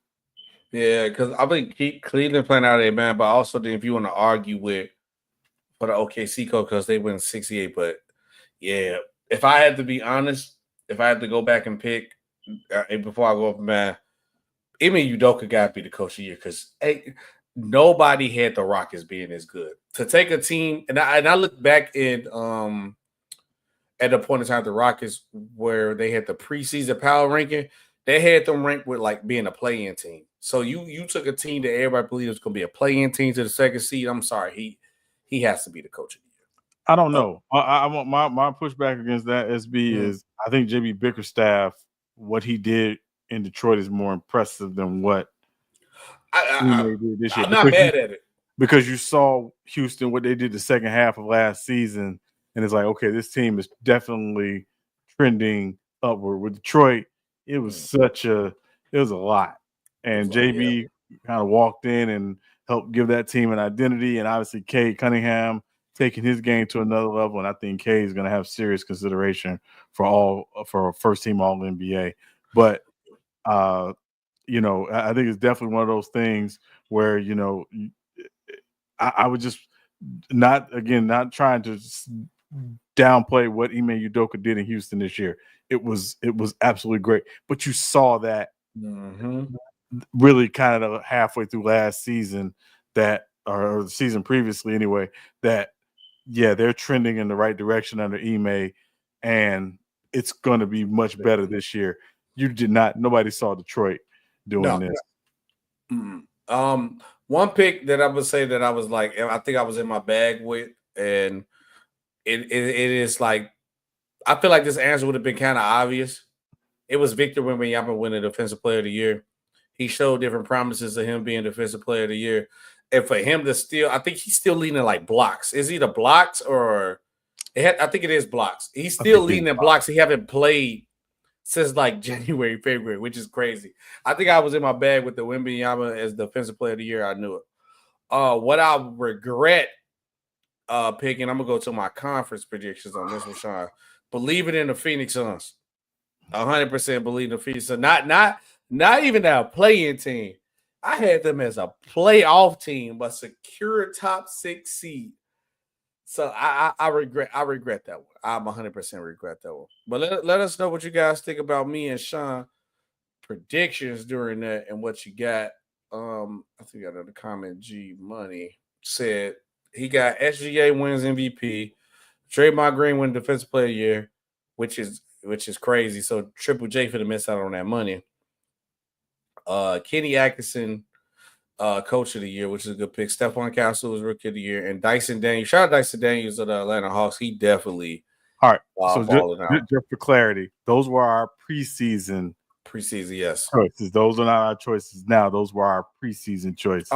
Yeah, because I think Cleveland playing out of their man, but also then if you want to argue with for the OKC coach because they win 68, but yeah, if I had to be honest, if I had to go back and pick before I go up, man, Ime Udoka got to be the coach of the year because nobody had the Rockets being as good. To take a team, and I look back in at the point in time the Rockets where they had the preseason power ranking, they had them ranked with like being a play-in team. So you took a team that everybody believed was going to be a play-in team to the second seed. I'm sorry, he has to be the coach of the year. I don't know. I want my pushback against that, SB, is I think JB Bickerstaff, what he did in Detroit is more impressive than what I did this year. I'm not mad at it. Because you saw Houston, what they did the second half of last season, and it's like, okay, this team is definitely trending upward. With Detroit, it was a lot. And JB kind of walked in and helped give that team an identity. And obviously, Cade Cunningham taking his game to another level. And I think Cade is going to have serious consideration for a first team All NBA. But I think it's definitely one of those things where, I would just not trying to downplay what Ime Udoka did in Houston this year. It was absolutely great. But you saw that really kind of halfway through last season or the season previously anyway, that they're trending in the right direction under Ime, and it's going to be much better this year. Nobody saw Detroit doing this. One pick that I would say that I was like, I think I was in my bag with, and it is like, I feel like this answer would have been kind of obvious. It was Victor Wembanyama winning Defensive Player of the Year. He showed different promises of him being Defensive Player of the Year. And for him to still, I think he's still leading like blocks. Is he the blocks or I think it is blocks. He's still leading in blocks. He haven't played since like January, February, which is crazy. I think I was in my bag with the Wembanyama as Defensive Player of the Year. I knew it. What I regret picking, I'm going to go to my conference predictions on this one, Sean. Believe it in the Phoenix Suns. 100% believe in the Phoenix Suns. Not even a play-in team. I had them as a playoff team, but secure top 6 seed. So I regret that one. I'm 100% regret that one. But let us know what you guys think about me and Sean predictions during that and what you got. I think I got another comment. G Money said he got SGA wins MVP, Draymond Green win Defensive Player of the Year, which is crazy. So Triple J for the miss out on that money. Kenny Atkinson, Coach of the Year, which is a good pick. Stephon Castle was Rookie of the Year, and Dyson Daniels. Shout out Dyson Daniels of the Atlanta Hawks. He definitely so just for clarity, those were our preseason yes choices. Those are not our choices now. Those were our preseason choices.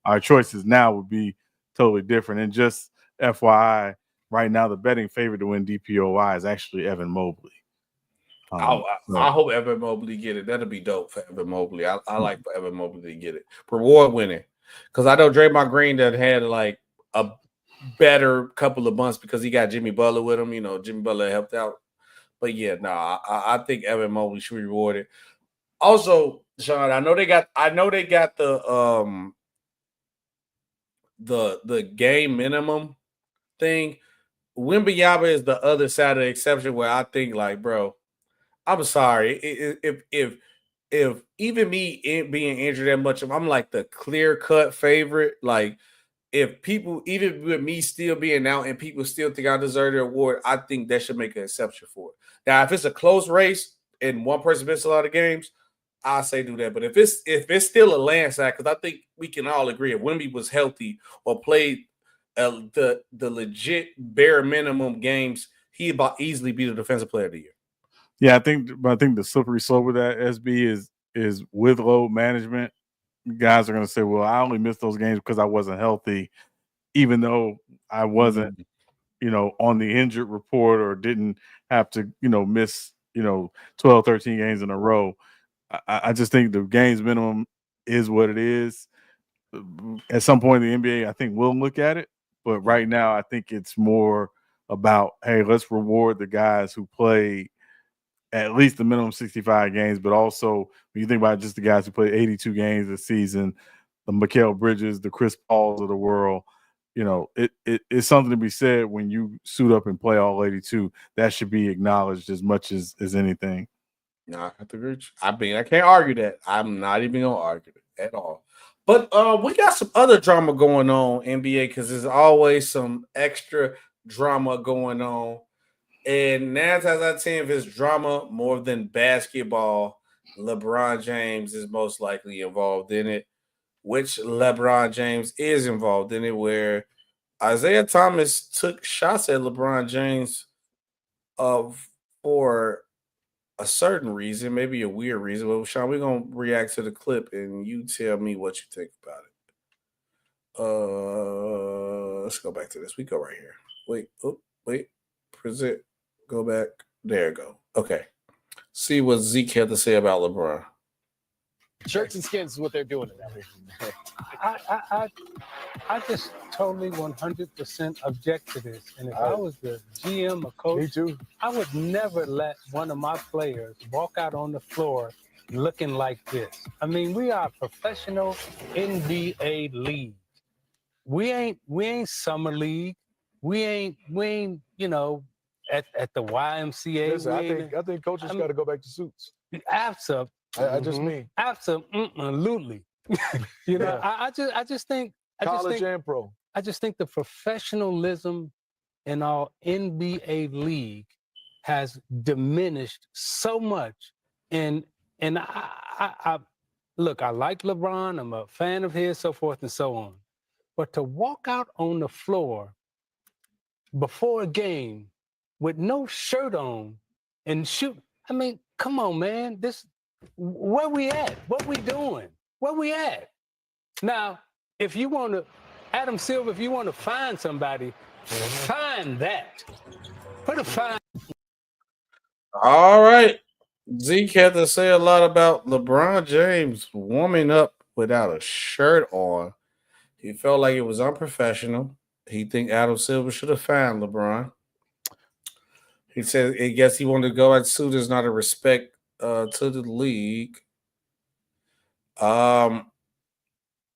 Our choices now would be totally different. And just FYI, right now the betting favorite to win DPOY is actually Evan Mobley. I hope Evan Mobley get it. That'll be dope for Evan Mobley. I like for Evan Mobley to get it. Reward winning. Because I know Draymond Green that had like a better couple of months because he got Jimmy Butler with him. Jimmy Butler helped out. But I think Evan Mobley should be rewarded. Also, Sean, I know they got the game minimum thing. Wembanyama is the other side of the exception where I think like, bro, I'm sorry. If even me being injured that much, I'm like the clear-cut favorite. Like, if people, even with me still being out and people still think I deserve the award, I think that should make an exception for it. Now, if it's a close race and one person missed a lot of games, I say do that. But if it's still a landslide, because I think we can all agree if Wemby was healthy or played the legit bare minimum games, he'd about easily be the Defensive Player of the Year. Yeah, I think the slippery slope with that, SB, is with load management. Guys are going to say, well, I only missed those games because I wasn't healthy, even though I wasn't, on the injured report or didn't have to, miss, 12, 13 games in a row. I just think the games minimum is what it is. At some point in the NBA, I think we'll look at it. But right now, I think it's more about, hey, let's reward the guys who play at least the minimum 65 games, but also when you think about just the guys who play 82 games a season, the Mikal Bridges, the Chris Pauls of the world, it's something to be said when you suit up and play all 82. That should be acknowledged as much as anything. No, I have to agree. I mean, I can't argue that. I'm not even gonna argue it at all. But we got some other drama going on NBA because there's always some extra drama going on. And 9 times out of 10, if it's drama more than basketball, LeBron James is most likely involved in it. Which LeBron James is involved in it, where Isiah Thomas took shots at LeBron James for a certain reason, maybe a weird reason. But Sean, we're gonna react to the clip and you tell me what you think about it. Let's go back to this. We go right here. Wait, present. Go back. There you go. Okay. See what Zeke had to say about LeBron. Shirts and skins is what they're doing. I just totally 100% object to this. And if I was the GM or coach, Me too. I would never let one of my players walk out on the floor looking like this. I mean, we are a professional NBA league. We ain't summer league. We ain't at the YMCA. Listen, I think coaches got to go back to suits. Absolutely. I just mean Absolutely. I just think college and pro. I just think the professionalism in our NBA league has diminished so much. And I look, I like LeBron, I'm a fan of his, so forth and so on. But to walk out on the floor before a game with no shirt on and shoot, I mean, come on, man. Where we at? What we doing? Where we at? Now, if you want to, Adam Silver, if you want to find somebody, find that. Put a fine. All right. Zeke had to say a lot about LeBron James warming up without a shirt on. He felt like it was unprofessional. He think Adam Silver should have found LeBron. He said, I guess he wanted to go at suit is not a respect to the league.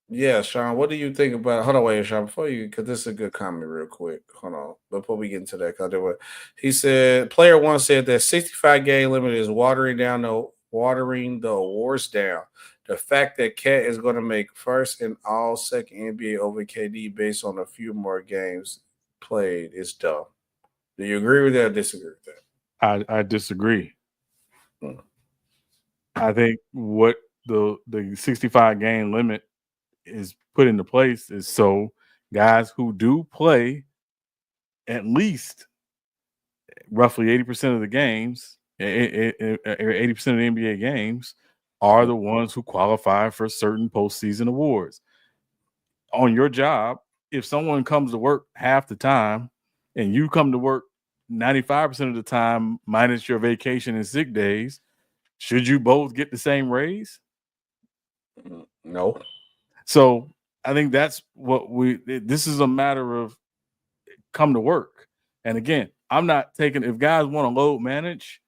Yeah, Sean, what do you think about? Hold on, wait, Sean, because this is a good comment, real quick. Hold on, before we get into that, he said, player one said that 65 game limit is watering the awards down. The fact that Cat is going to make first and all second NBA over KD based on a few more games played is dumb. Do you agree with that or disagree with that? I disagree. I think what the 65 game limit is put into place is so guys who do play at least roughly 80% of the games, 80% of the NBA games are the ones who qualify for certain postseason awards. On your job, if someone comes to work half the time and you come to work 95% of the time minus your vacation and sick days, should you both get the same raise? No. So I think that's what this is a matter of come to work. And again, I'm not taking, if guys want to load manage,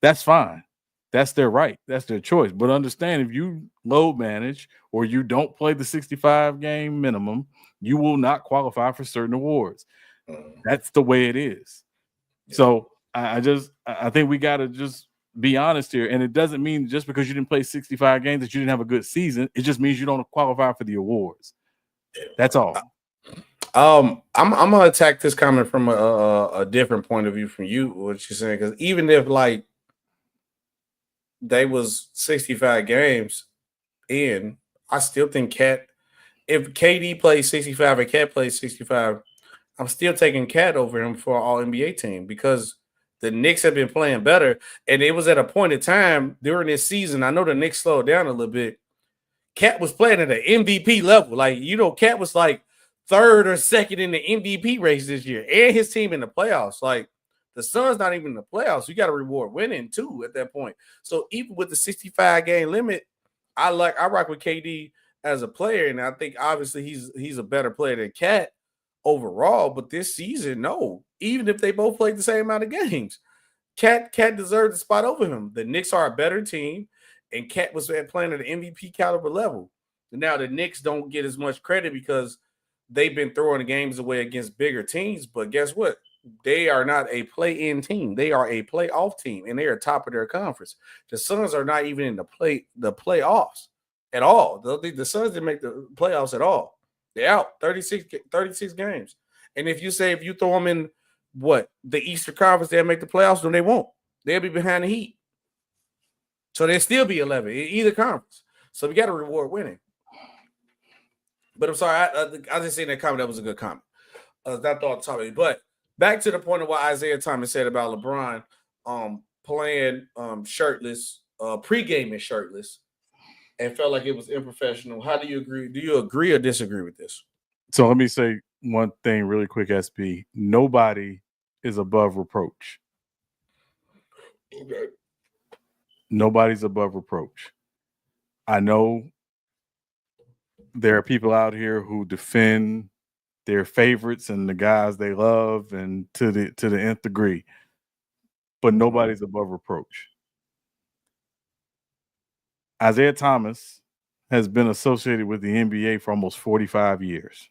that's fine. That's their right. That's their choice. But understand, if you load manage or you don't play the 65 game minimum, you will not qualify for certain awards. That's the way it is. Yeah. So I think we got to just be honest here. And it doesn't mean just because you didn't play 65 games that you didn't have a good season. It just means you don't qualify for the awards. That's all. I'm gonna attack this comment from a different point of view from you, what you're saying, because even if like they was 65 games in, I still think if KD plays 65 and Cat plays 65, I'm still taking Cat over him for an all NBA team because the Knicks have been playing better. And it was at a point in time during this season, I know the Knicks slowed down a little bit. Cat was playing at an MVP level. Like, Cat was like third or second in the MVP race this year, and his team in the playoffs. Like, the Suns not even in the playoffs. You got to reward winning too at that point. So even with the 65 game limit, I rock with KD as a player, and I think obviously he's a better player than Cat overall, but this season, no. Even if they both played the same amount of games, Cat deserved the spot over him. The Knicks are a better team, and Cat was playing at an MVP caliber level. Now the Knicks don't get as much credit because they've been throwing the games away against bigger teams, but guess what? They are not a play-in team. They are a playoff team, and they are top of their conference. The Suns are not even in the playoffs at all. The Suns didn't make the playoffs at all. They're out 36 games. And if you throw them in the Eastern Conference, they'll make the playoffs, then they won't. They'll be behind the Heat. So they'll still be 11 in either conference. So we got to reward winning. But I'm sorry, I just saying that comment. That was a good comment. That thought topic. But back to the point of what Isiah Thomas said about LeBron playing shirtless, pre-gaming shirtless, and felt like it was unprofessional. How do you agree? Do you agree or disagree with this? So let me say one thing really quick, SB. Nobody is above reproach. Okay. Nobody's above reproach. I know there are people out here who defend their favorites and the guys they love and to the nth degree, but nobody's above reproach. Isiah Thomas has been associated with the NBA for almost 45 years.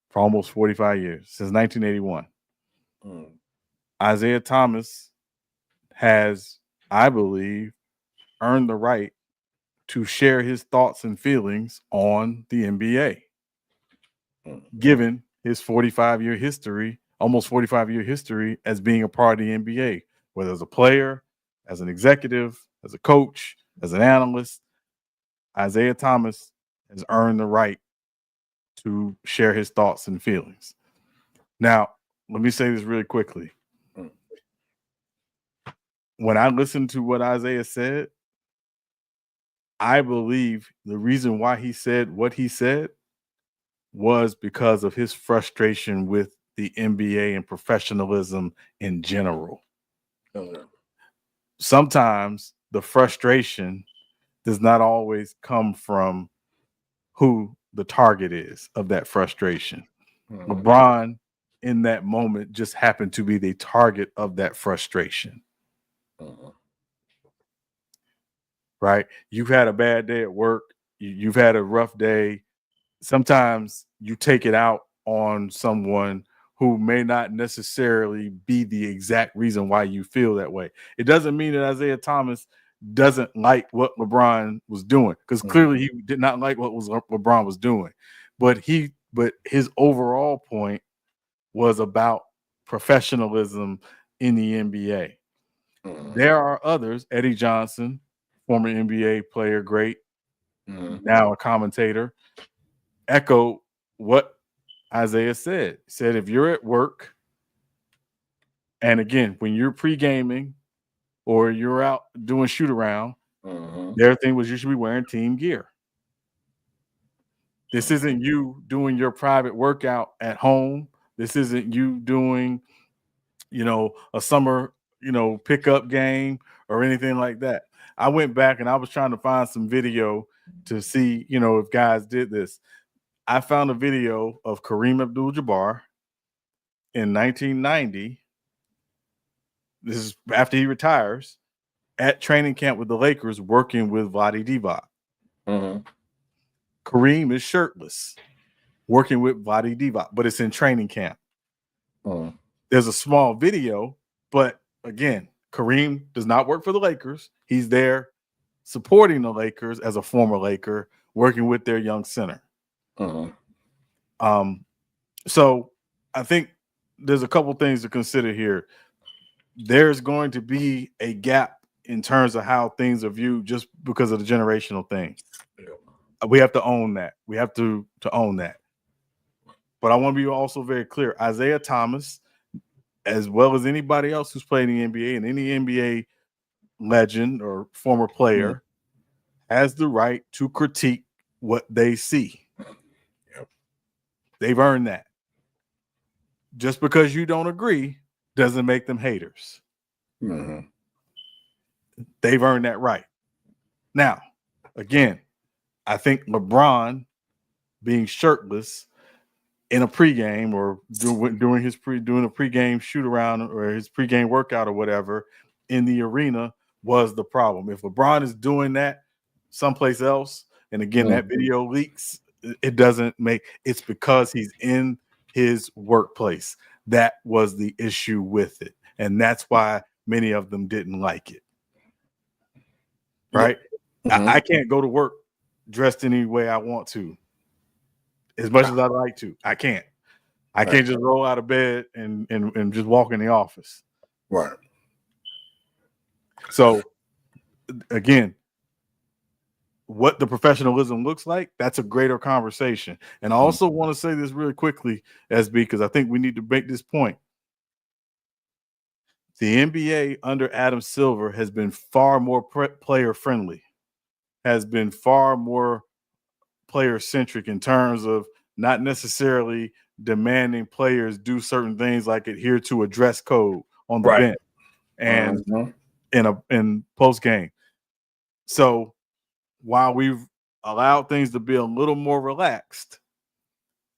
For almost 45 years, since 1981. Isiah Thomas has, I believe, earned the right to share his thoughts and feelings on the NBA, given his 45-year history, almost 45-year history as being a part of the NBA, whether as a player, as an executive, as a coach, as an analyst. Isiah Thomas has earned the right to share his thoughts and feelings. Now, let me say this really quickly. When I listened to what Isiah said, I believe the reason why he said what he said was because of his frustration with the NBA and professionalism in general. Okay. Sometimes the frustration does not always come from who the target is of that frustration. LeBron, in that moment, just happened to be the target of that frustration. Right? You've had a bad day at work. You've had a rough day. Sometimes you take it out on someone who may not necessarily be the exact reason why you feel that way. It doesn't mean that Isiah Thomas doesn't like what LeBron was doing, because clearly he did not like what LeBron was doing. But his overall point was about professionalism in the NBA. There are others, Eddie Johnson, former NBA player, great, now a commentator, echoed what Isiah said. He said, if you're at work, and again, when you're pre-gaming or you're out doing shoot around, their thing was you should be wearing team gear. This isn't you doing your private workout at home. This isn't you doing, a summer, pickup game or anything like that. I went back and I was trying to find some video to see, if guys did this. I found a video of Kareem Abdul-Jabbar in 1990. This is after he retires, at training camp with the Lakers, working with Vlade Divac. Kareem is shirtless, working with Vlade Divac, but it's in training camp. There's a small video, but again, Kareem does not work for the Lakers. He's there supporting the Lakers as a former Laker, working with their young center. So I think there's a couple things to consider here. There's going to be a gap in terms of how things are viewed just because of the generational thing. We have to own that. We have to own that. But I want to be also very clear. Isiah Thomas, as well as anybody else who's played in the NBA and any NBA legend or former player, has the right to critique what they see. They've earned that. Just because you don't agree doesn't make them haters. They've earned that right. Now, again, I think LeBron being shirtless in a pregame or doing a pregame shoot around or his pregame workout or whatever in the arena was the problem. If LeBron is doing that someplace else, and again that video leaks, it doesn't make it's because he's in his workplace. That was the issue with it, and that's why many of them didn't like it. Right? I can't go to work dressed any way I want to. As much as I like to, I can't. I can't just roll out of bed and just walk in the office. Right. So, again, what the professionalism looks like, that's a greater conversation. And I also want to say this really quickly, SB, because I think we need to make this point. The NBA under Adam Silver has been far more player-friendly, has been far more player-centric in terms of not necessarily demanding players do certain things like adhere to a dress code on the bench and in post-game. So while we've allowed things to be a little more relaxed,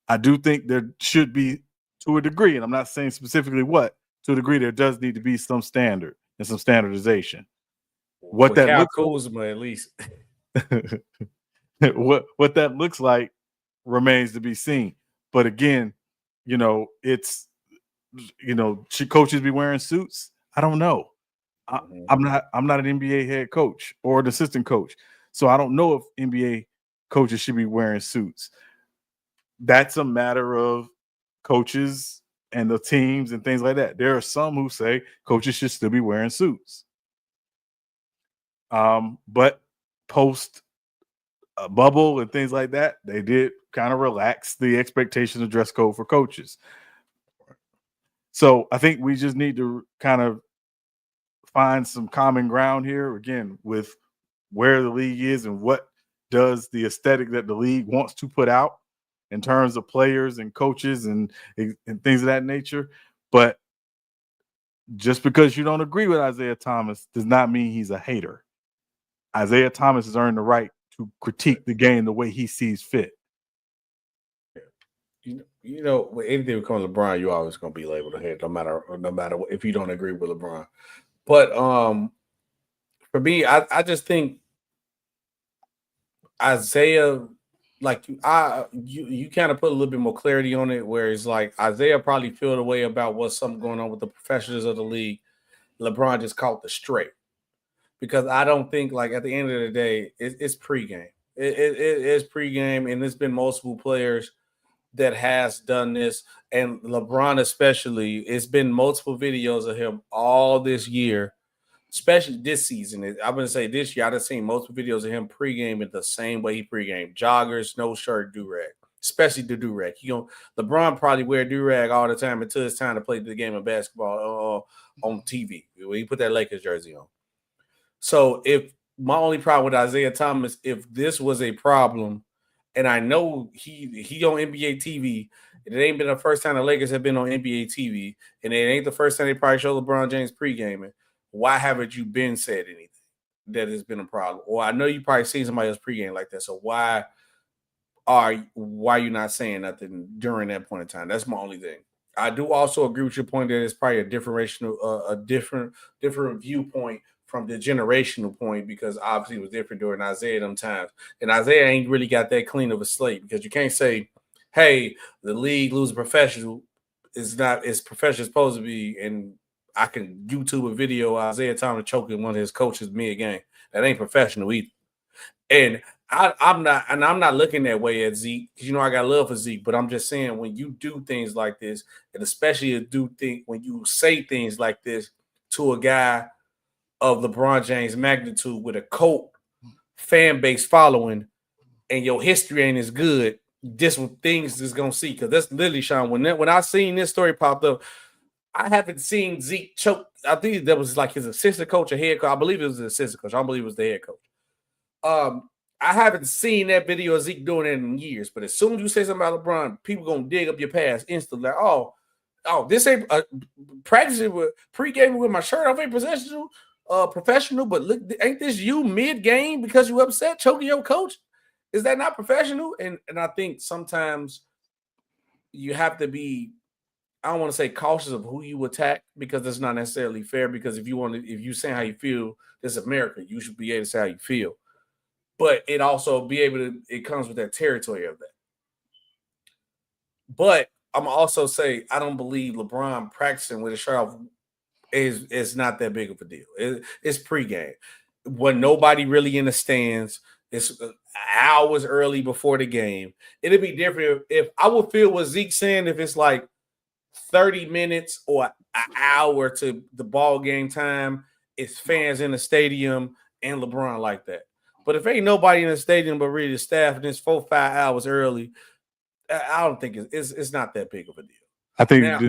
I do think there should be, to a degree, and I'm not saying specifically what, to a degree there does need to be some standard and some standardization. What that looks Kuzma, at least. what that looks like remains to be seen. But again, it's should coaches be wearing suits? I don't know. I'm not an NBA head coach or an assistant coach, so I don't know if NBA coaches should be wearing suits. That's a matter of coaches and the teams and things like that. There are some who say coaches should still be wearing suits. But post bubble and things like that, they did kind of relax the expectation of dress code for coaches. So I think we just need to kind of find some common ground here, again, with where the league is and what does the aesthetic that the league wants to put out in terms of players and coaches and things of that nature. But just because you don't agree with Isiah Thomas does not mean he's a hater. Isiah Thomas has earned the right to critique the game the way he sees fit. When anything becomes LeBron, you're always going to be labeled a hater, no matter what, if you don't agree with LeBron. But for me, I just think Isiah, like you kind of put a little bit more clarity on it, where it's like Isiah probably feel the way about what's something going on with the professionals of the league. LeBron just caught the straight, because I don't think, like, at the end of the day, it's pregame. It is pregame, and there's been multiple players that has done this, and LeBron especially. It's been multiple videos of him all this year, especially this season. I'm going to say this year, I've seen multiple videos of him pregame the same way he pregame. Joggers, no shirt, durag, especially the durag. LeBron probably wear durag all the time until it's time to play the game of basketball on TV when he put that Lakers jersey on. So if my only problem with Isiah Thomas, if this was a problem, and I know he on NBA TV, and it ain't been the first time the Lakers have been on NBA TV, and it ain't the first time they probably show LeBron James pregaming, why haven't you been said anything that has been a problem? Or I know you probably seen somebody else pregame like that, so why are you not saying nothing during that point in time? That's my only thing. I do also agree with your point that it's probably a different viewpoint from the generational point, because obviously it was different during Isiah them times. And Isiah ain't really got that clean of a slate, because you can't say, hey, the league losing professional is not as professional supposed to be, and I can YouTube a video of Isiah Thomas choking one of his coaches mid-game. That ain't professional either. And I'm not looking that way at Zeke, because I got love for Zeke, but I'm just saying, when you do things like this, and especially when you say things like this to a guy of LeBron James magnitude with a cult fan base following, and your history ain't as good, this what things is gonna see. Because that's literally, Sean, when I seen this story popped up, I haven't seen Zeke choke. I think that was like his assistant coach or head coach. I believe it was the assistant coach. I don't believe it was the head coach. I haven't seen that video of Zeke doing it in years. But as soon as you say something about LeBron, people gonna dig up your past instantly. Like, oh, this ain't practicing with pregame with my shirt off ain't professional, but look, ain't this you mid-game because you upset choking your coach? Is that not professional? And I think sometimes, you have to be, I don't want to say cautious of who you attack because that's not necessarily fair. Because if you say how you feel, this is America, you should be able to say how you feel. But it also it comes with that territory of that. But I'm also say I don't believe LeBron practicing with a shirt off is not that big of a deal. It's pregame. When nobody really in the stands, it's hours early before the game. It'd be different if I would feel what Zeke's saying if it's like 30 minutes or an hour to the ball game time. It's fans in the stadium and LeBron like that. But if ain't nobody in the stadium but really the staff and it's 4-5 hours early, I don't think it's not that big of a deal. I think Now,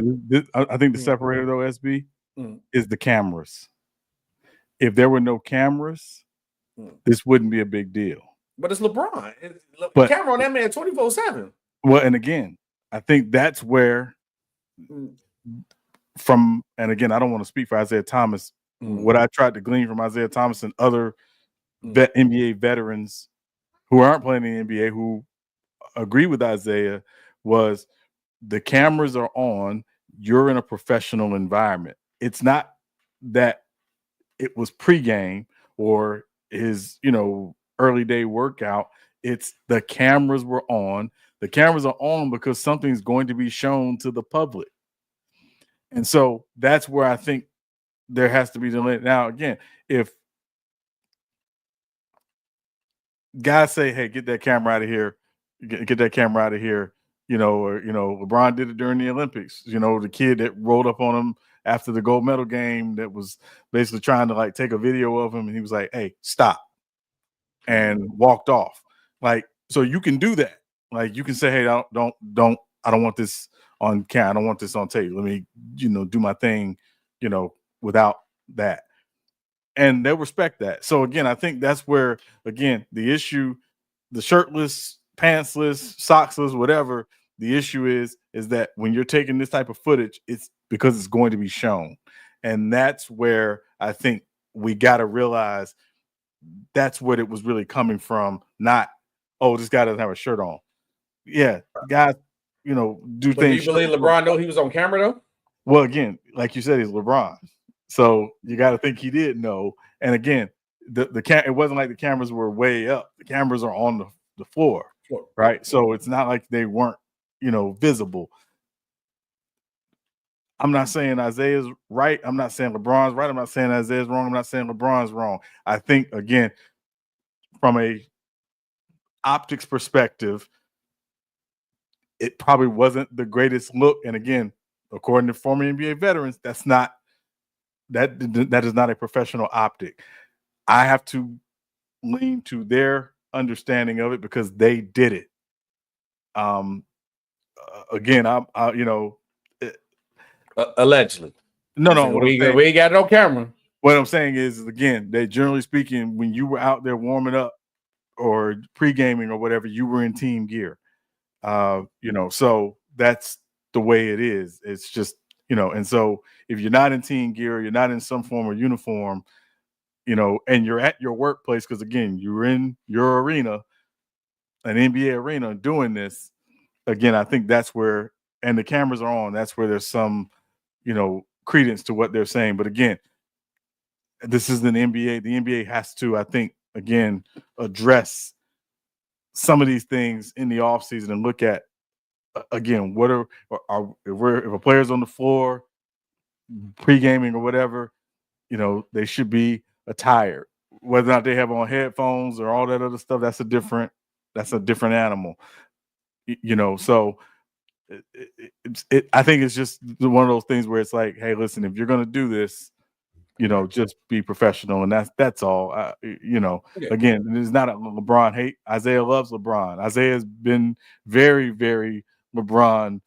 I think the separator though, SB, is the cameras. If there were no cameras, this wouldn't be a big deal. But it's LeBron. But camera on that man 24/7. Well, and again, I think that's where and again, I don't want to speak for Isiah Thomas. What I tried to glean from Isiah Thomas and other NBA veterans who aren't playing in the NBA who agree with Isiah was the cameras are on. You're in a professional environment. It's not that it was pregame or his, early day workout. It's the cameras were on. The cameras are on because something's going to be shown to the public. And so that's where I think there has to be the limit. Now, again, if guys say, hey, get that camera out of here, get that camera out of here, or LeBron did it during the Olympics, the kid that rolled up on him after the gold medal game that was basically trying to like take a video of him, and he was like, hey, stop, and walked off. Like, so you can do that. Like, you can say, hey, I don't want this on camera. I don't want this on tape. Let me, do my thing, without that. And they'll respect that. So again, I think that's where, again, the issue, the shirtless, pantsless, socksless, whatever, the issue is that when you're taking this type of footage, it's because it's going to be shown. And that's where I think we got to realize that's what it was really coming from. Not, oh, this guy doesn't have a shirt on. Yeah, guys, do but things. Do you believe LeBron know he was on camera though? Well, again, like you said, he's LeBron. So you got to think he did know. And again, it wasn't like the cameras were way up. The cameras are on the floor, right? So it's not like they weren't, visible. I'm not saying Isiah's right. I'm not saying LeBron's right. I'm not saying Isiah's wrong. I'm not saying LeBron's wrong. I think, again, from a optics perspective, it probably wasn't the greatest look. And again, according to former NBA veterans, that is not a professional optic. I have to lean to their understanding of it because they did it. Again, allegedly. No. We got it on camera. What I'm saying is, again, that generally speaking, when you were out there warming up or pre-gaming or whatever, you were in team gear. So that's the way it is. It's just, and so if you're not in team gear, you're not in some form of uniform, and you're at your workplace, because again, you're in your arena, an NBA arena doing this, again, I think that's where, and the cameras are on, that's where there's some, credence to what they're saying. But again, this is an NBA. The NBA has to, I think, again, address some of these things in the offseason and look at, again, if a player's on the floor, pre-gaming or whatever, they should be attired. Whether or not they have on headphones or all that other stuff, that's a different animal. So I think it's just one of those things where it's like, hey, listen, if you're going to do this, just be professional, and that's all. Again, it's not a LeBron hate. Isiah loves LeBron. Isiah has been very, very LeBron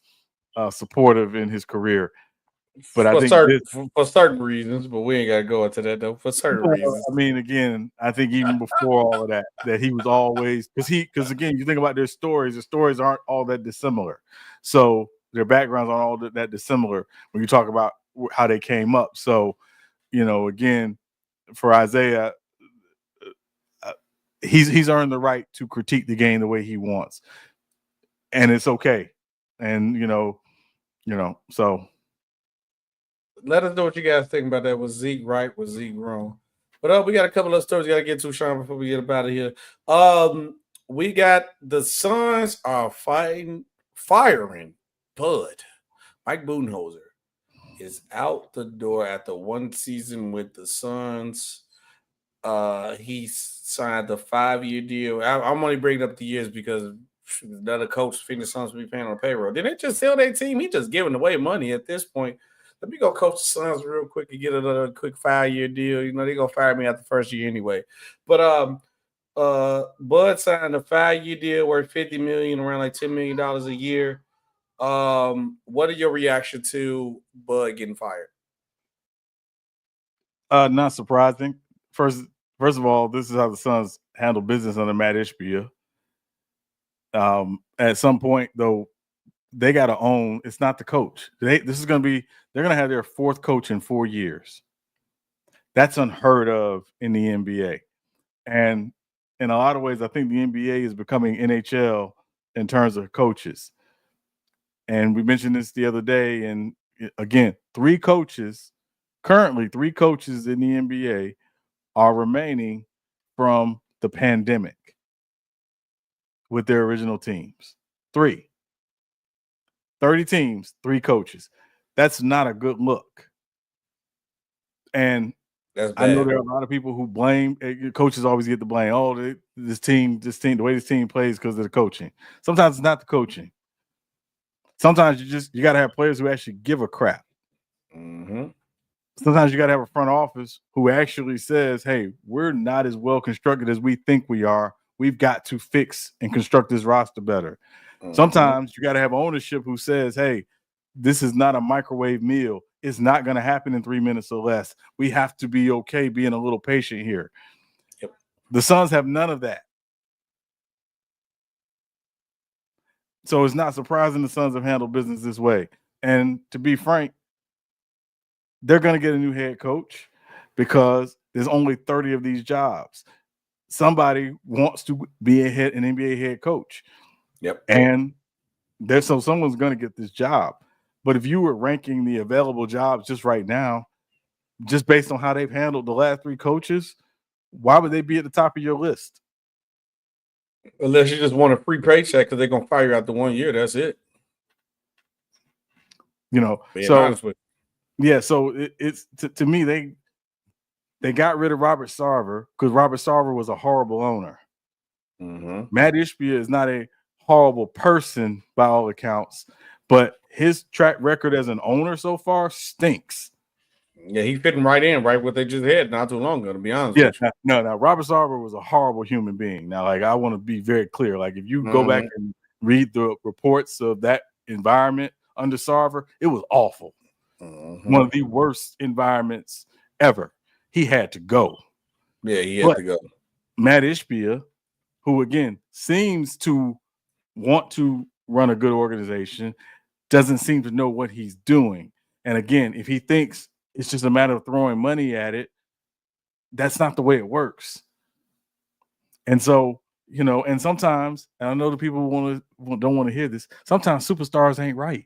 supportive in his career. But I think for certain reasons, but we ain't got to go into that though. For certain reasons, I mean, again, I think even before all of that he was always because again, you think about their stories. The stories aren't all that dissimilar, so their backgrounds aren't all that dissimilar when you talk about how they came up. So, again, for Isiah, he's earned the right to critique the game the way he wants, and it's okay. and so let us know what you guys think about that. Was Zeke right? Was Zeke wrong? But we got a couple of stories we got to get to, Sean, before we get up out of here. We got the Suns are firing Bud. Mike Budenholzer is out the door after one season with the Suns. He signed a 5-year deal. I'm only bringing up the years because another coach think the Suns will be paying on the payroll. Did they just sell their team? He just giving away money at this point. Let me go coach the Suns real quick and get another quick 5-year deal. You know, they're gonna fire me after the first year anyway. But Bud signed a 5-year deal worth $50 million, around like $10 million a year. What are your reaction to Bud getting fired? Not surprising. First of all, this is how the Suns handle business under Matt Ishbia. At some point, though, they got to own. It's not the coach. They're going to have their fourth coach in 4 years. That's unheard of in the NBA. And in a lot of ways, I think the NBA is becoming NHL in terms of coaches. And we mentioned this the other day. And again, currently 3 coaches in the NBA are remaining from the pandemic with their original teams. 3. 30 teams, 3 coaches. That's not a good look. And I know there are a lot of people who blame coaches. Always get the blame. Oh, this team, the way this team plays because of the coaching. Sometimes it's not the coaching. Sometimes you got to have players who actually give a crap. Mm-hmm. Sometimes you got to have a front office who actually says, hey, we're not as well constructed as we think we are. We've got to fix and construct this roster better. Mm-hmm. Sometimes you got to have ownership who says, hey, this is not a microwave meal. It's not going to happen in 3 minutes or less. We have to be okay being a little patient here. Yep. The Suns have none of that. So it's not surprising the Suns have handled business this way. And to be frank, they're going to get a new head coach because there's only 30 of these jobs. Somebody wants to be an NBA head coach. Yep. And someone's going to get this job. But if you were ranking the available jobs just right now, just based on how they've handled the last 3 coaches, why would they be at the top of your list? Unless you just want a free paycheck because they're going to fire you after 1 year. That's it. So it's to me, they got rid of Robert Sarver because Robert Sarver was a horrible owner. Mm-hmm. Matt Ishbia is not a horrible person by all accounts, but his track record as an owner so far stinks. Yeah, he's fitting right in, right what they just had not too long ago, to be honest with you. No, Robert Sarver was a horrible human being. Now, I want to be very clear. If you go back and read the reports of that environment under Sarver, it was awful. Mm-hmm. One of the worst environments ever. He had to go. Yeah, he had to go. Matt Ishbia, who, again, seems to want to run a good organization, doesn't seem to know what he's doing. And again, if he thinks it's just a matter of throwing money at it, that's not the way it works. And so, and sometimes, and I know the people don't want to hear this, sometimes superstars ain't right.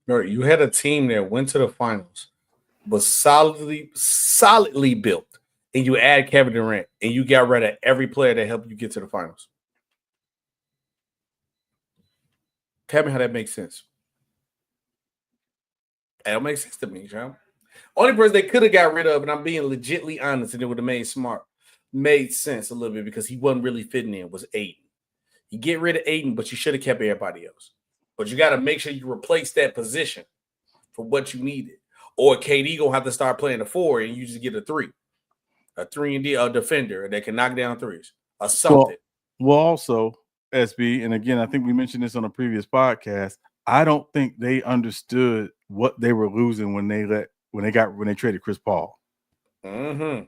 Right. You had a team that went to the finals, was solidly built, and you add Kevin Durant, and you got rid of every player that helped you get to the finals. Tell me how that makes sense. That don't make sense to me, John. Only person they could have got rid of, and I'm being legitly honest, and it would have made sense a little bit because he wasn't really fitting in, was Aiden. You get rid of Aiden, but you should have kept everybody else. But you got to make sure you replace that position for what you needed. Or KD gonna have to start playing the 4 and you just get a 3 and D, a defender that can knock down threes or something. Well, also, SB, and again, I think we mentioned this on a previous podcast. I don't think they understood what they were losing when they traded Chris Paul. Mm-hmm.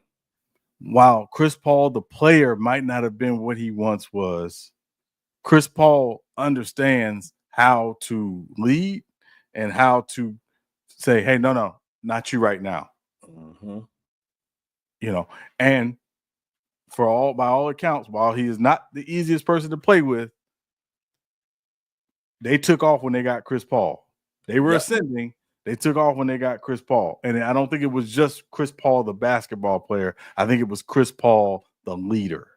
While Chris Paul, the player, might not have been what he once was, Chris Paul understands how to lead and how to say, hey, no, not you right now. Mm-hmm. And by all accounts, while he is not the easiest person to play with, they took off when they got Chris Paul. They were Yep. ascending. They took off when they got Chris Paul. And I don't think it was just Chris Paul, the basketball player. I think it was Chris Paul, the leader.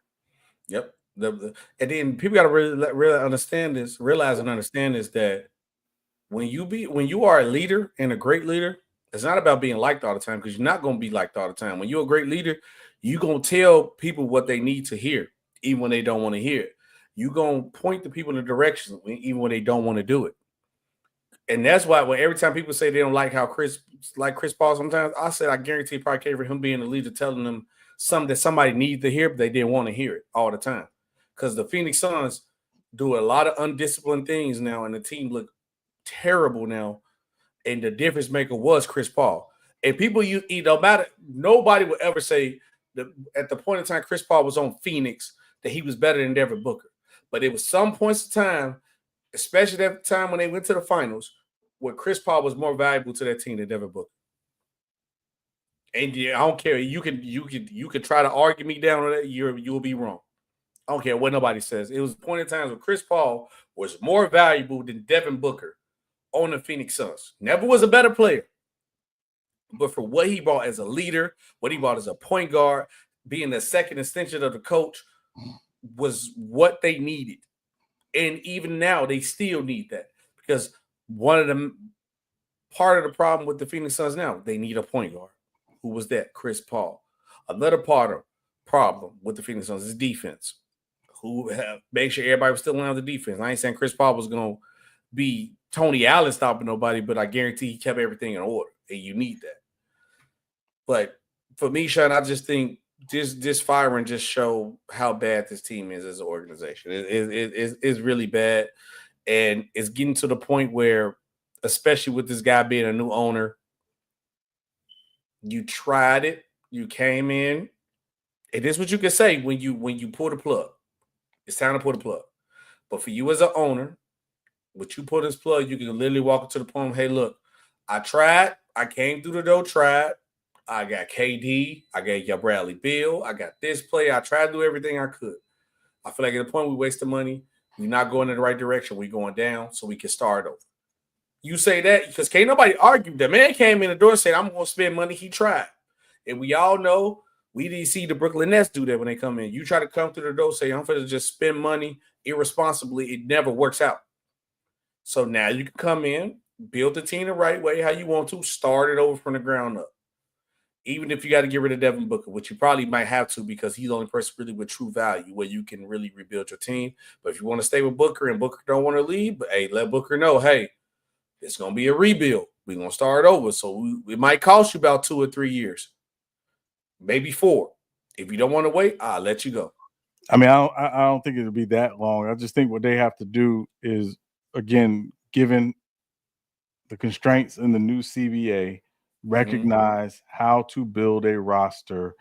Yep. And then people got to really understand this, realize and understand this, that when you are a leader and a great leader, it's not about being liked all the time, because you're not going to be liked all the time. When you're a great leader, you're going to tell people what they need to hear, even when they don't want to hear it. You're going to point the people in the direction, even when they don't want to do it. And that's why when every time people say they don't like how Chris Paul sometimes, I said I guarantee it probably came from him being the leader, telling them something that somebody needed to hear, but they didn't want to hear it all the time. Because the Phoenix Suns do a lot of undisciplined things now, and the team look terrible now. And the difference maker was Chris Paul. And people nobody would ever say that at the point in time Chris Paul was on Phoenix that he was better than Devin Booker. But it was some points of time, especially at the time when they went to the finals, where Chris Paul was more valuable to that team than Devin Booker. And I don't care. You can try to argue me down on that. You'll be wrong. I don't care what nobody says. It was a point in time where Chris Paul was more valuable than Devin Booker on the Phoenix Suns. Never was a better player. But for what he brought as a leader, what he brought as a point guard, being the second extension of the coach, was what they needed. And even now, they still need that. Because part of the problem with the Phoenix Suns now, they need a point guard. Who was that? Chris Paul. Another problem with the Phoenix Suns is defense. Make sure everybody was still on the defense. I ain't saying Chris Paul was going to be Tony Allen stopping nobody, but I guarantee he kept everything in order, and you need that. But for me, Sean, I just think this firing just show how bad this team is as an organization. It's really bad, and it's getting to the point where, especially with this guy being a new owner, you tried it, you came in, and this is what you can say when you pull the plug. It's time to pull the plug. But for you as an owner, what you pull this plug, you can literally walk up to the point, hey, look, I tried. I came through the door, tried. I got KD. I got your Bradley Beal. I got this player. I tried to do everything I could. I feel like at the point we wasted money, we're not going in the right direction. We're going down so we can start over. You say that because can't nobody argue. The man came in the door and said, I'm going to spend money. He tried. And we all know we didn't see the Brooklyn Nets do that when they come in. You try to come through the door, say, I'm going to just spend money irresponsibly. It never works out. So now you can come in, build the team the right way, how you want to, start it over from the ground up. Even if you got to get rid of Devin Booker, which you probably might have to because he's the only person really with true value where you can really rebuild your team. But if you want to stay with Booker and Booker don't want to leave, but hey, let Booker know, hey, it's going to be a rebuild. We're going to start over. So it might cost you about 2 or 3 years, maybe 4. If you don't want to wait, I'll let you go. I mean, I don't think it'll be that long. I just think what they have to do is, again, given the constraints in the new CBA, recognize how to build a roster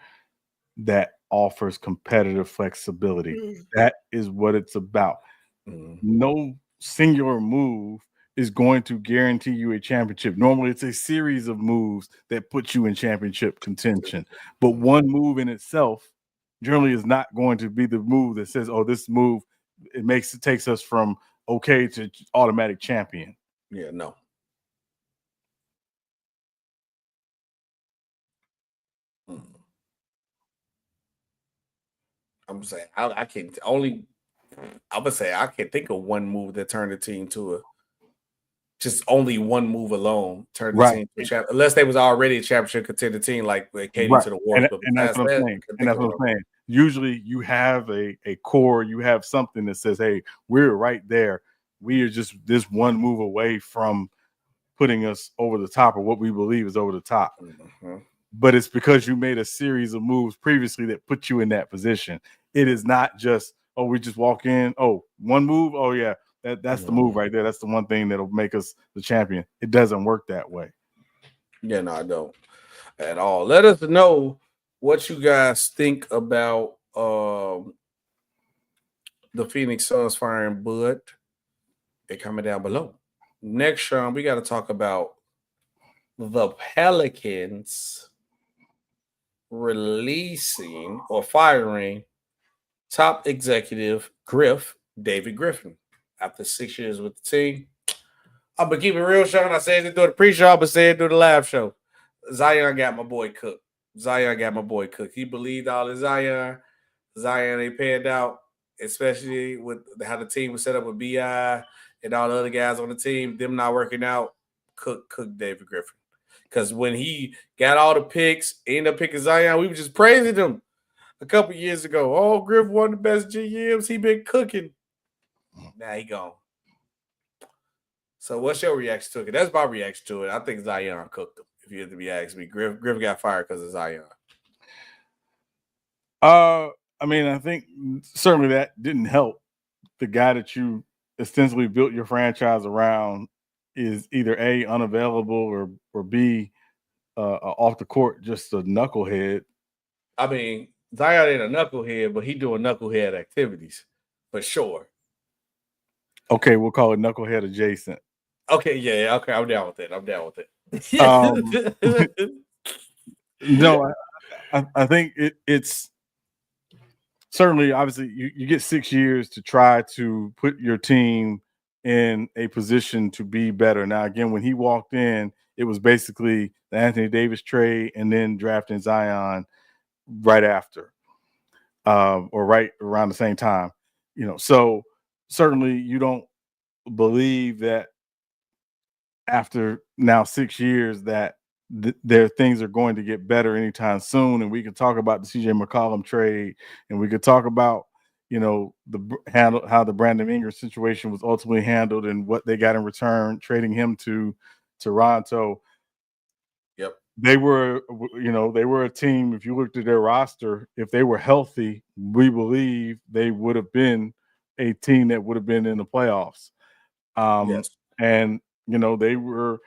that offers competitive flexibility. That is what it's about. No singular move is going to guarantee you a championship. Normally, it's a series of moves that put you in championship contention. But one move in itself generally is not going to be the move that says, oh, this move, it takes us from okay to automatic champion. Yeah, no. I'm saying I can think of one move that turned the team to just only one move alone turned the team to a championship, unless they was already a championship contender team like KD to the Warriors. And that's what I'm saying. And that's what I'm saying. Usually you have a core, you have something that says, hey, we're right there. We are just this one move away from putting us over the top, or what we believe is over the top. But it's because you made a series of moves previously that put you in that position. It is not just, oh, we just walk in, oh, one move, oh yeah, that's the move right there. That's the one thing that'll make us the champion. It doesn't work that way. Yeah, no, I don't at all. Let us know what you guys think about the Phoenix Suns firing Bud. They're coming down below. Next, Sean, we got to talk about the Pelicans releasing or firing top executive David Griffin. after 6 years with the team. I'm gonna keep it real, Sean. I said it through the pre-show, I'm gonna say it through the live show. Zion got my boy cooked. He believed all in Zion. Zion ain't panned out, especially with how the team was set up with BI and all the other guys on the team. Them not working out. Cook David Griffin. Because when he got all the picks, ended up picking Zion, we were just praising him a couple years ago. Oh, Griff, one of the best GMs. He been cooking. Now he gone. So what's your reaction to it? That's my reaction to it. I think Zion cooked him. If you have to be asking me, Griff got fired because of Zion. I mean, I think certainly that didn't help. The guy that you ostensibly built your franchise around is either A, unavailable, or B, off the court, just a knucklehead. I mean, Zion ain't a knucklehead, but he doing knucklehead activities for sure. Okay, we'll call it knucklehead adjacent. Okay, yeah, okay, I'm down with it. No, I think it's certainly, obviously, you get 6 years to try to put your team in a position to be better. Now, again, when he walked in, it was basically the Anthony Davis trade and then drafting Zion right after, or right around the same time. So certainly you don't believe that after now 6 years that their things are going to get better anytime soon. And we can talk about the CJ McCollum trade, and we could talk about, how the Brandon Ingram situation was ultimately handled and what they got in return, trading him to Toronto. Yep. They were a team. If you looked at their roster, if they were healthy, we believe they would have been a team that would have been in the playoffs. Yes. And, they were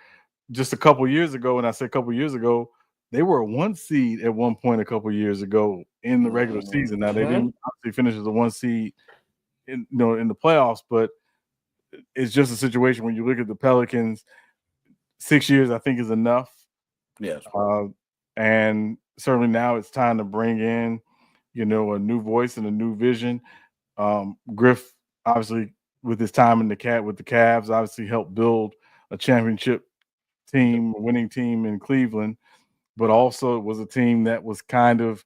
just a couple years ago, and I say a couple years ago, they were a 1 seed at one point a couple years ago in the regular season. Now, they didn't obviously finish as a 1 seed in the playoffs, but it's just a situation when you look at the Pelicans, 6 years, I think, is enough. Yes. And certainly now it's time to bring in, a new voice and a new vision. Griff, obviously, with his time with the Cavs, obviously helped build a championship team, a winning team in Cleveland, but also it was a team that was kind of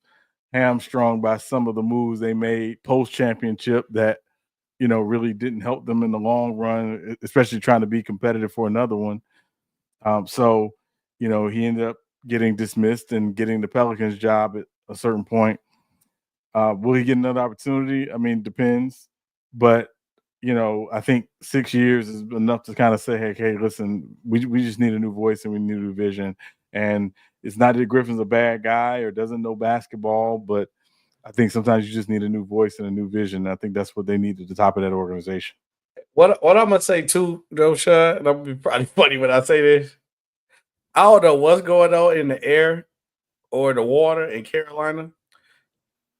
hamstrung by some of the moves they made post-championship that, really didn't help them in the long run, especially trying to be competitive for another one. So, he ended up getting dismissed and getting the Pelicans job at a certain point. Will he get another opportunity? I mean, depends. But, I think 6 years is enough to kind of say, hey, listen, we just need a new voice and we need a new vision. And it's not that Griffin's a bad guy or doesn't know basketball, but I think sometimes you just need a new voice and a new vision. I think that's what they need at the top of that organization. What I'm gonna say too, though, Sean, and I'm gonna be probably funny when I say this. I don't know what's going on in the air or the water in Carolina,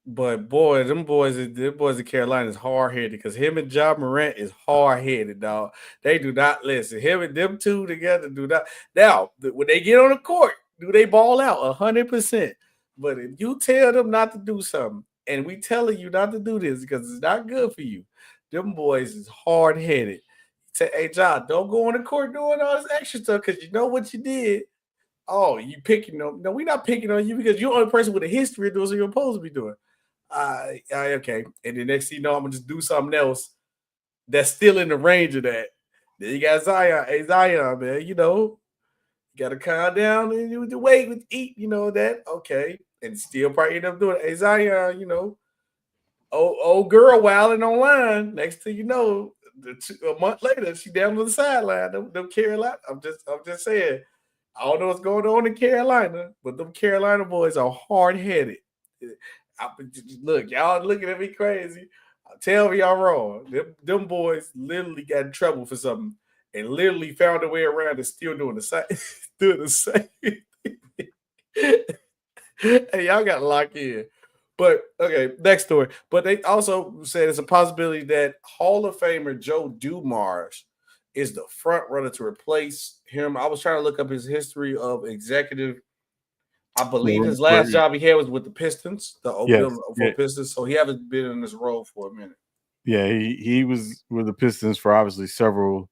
but boy, them boys in Carolina is hard headed because him and Ja Morant is hard headed, dog. They do not listen. Him and them two together do not. Now, when they get on the court, do they ball out 100%? But if you tell them not to do something, and we telling you not to do this because it's not good for you, them boys is hard headed. Say, hey, John, don't go on the court doing all this extra stuff because you know what you did. Oh, you picking on? No, we're not picking on you because you're the only person with a history of doing what you're supposed to be doing. Okay. And the next thing you know, I'm gonna just do something else that's still in the range of that. Then you got Zion. Hey, Zion, man, you gotta calm down and you the wait with eat, that. Okay. And still probably end up doing it. Hey, Zion, old girl wilding online. Next thing you know, a month later, she down on the sideline. Them Carolina. I'm just saying. I don't know what's going on in Carolina, but them Carolina boys are hard-headed. Look, y'all looking at me crazy. Tell me y'all wrong. Them boys literally got in trouble for something and literally found a way around and still doing the same Hey, y'all got to lock in. But, okay, next story. But they also said it's a possibility that Hall of Famer Joe Dumars is the front runner to replace him. I was trying to look up his history of executive. I believe his last job he had was with the Pistons, the Oakville Pistons. So he hasn't been in this role for a minute. Yeah, he was with the Pistons for obviously several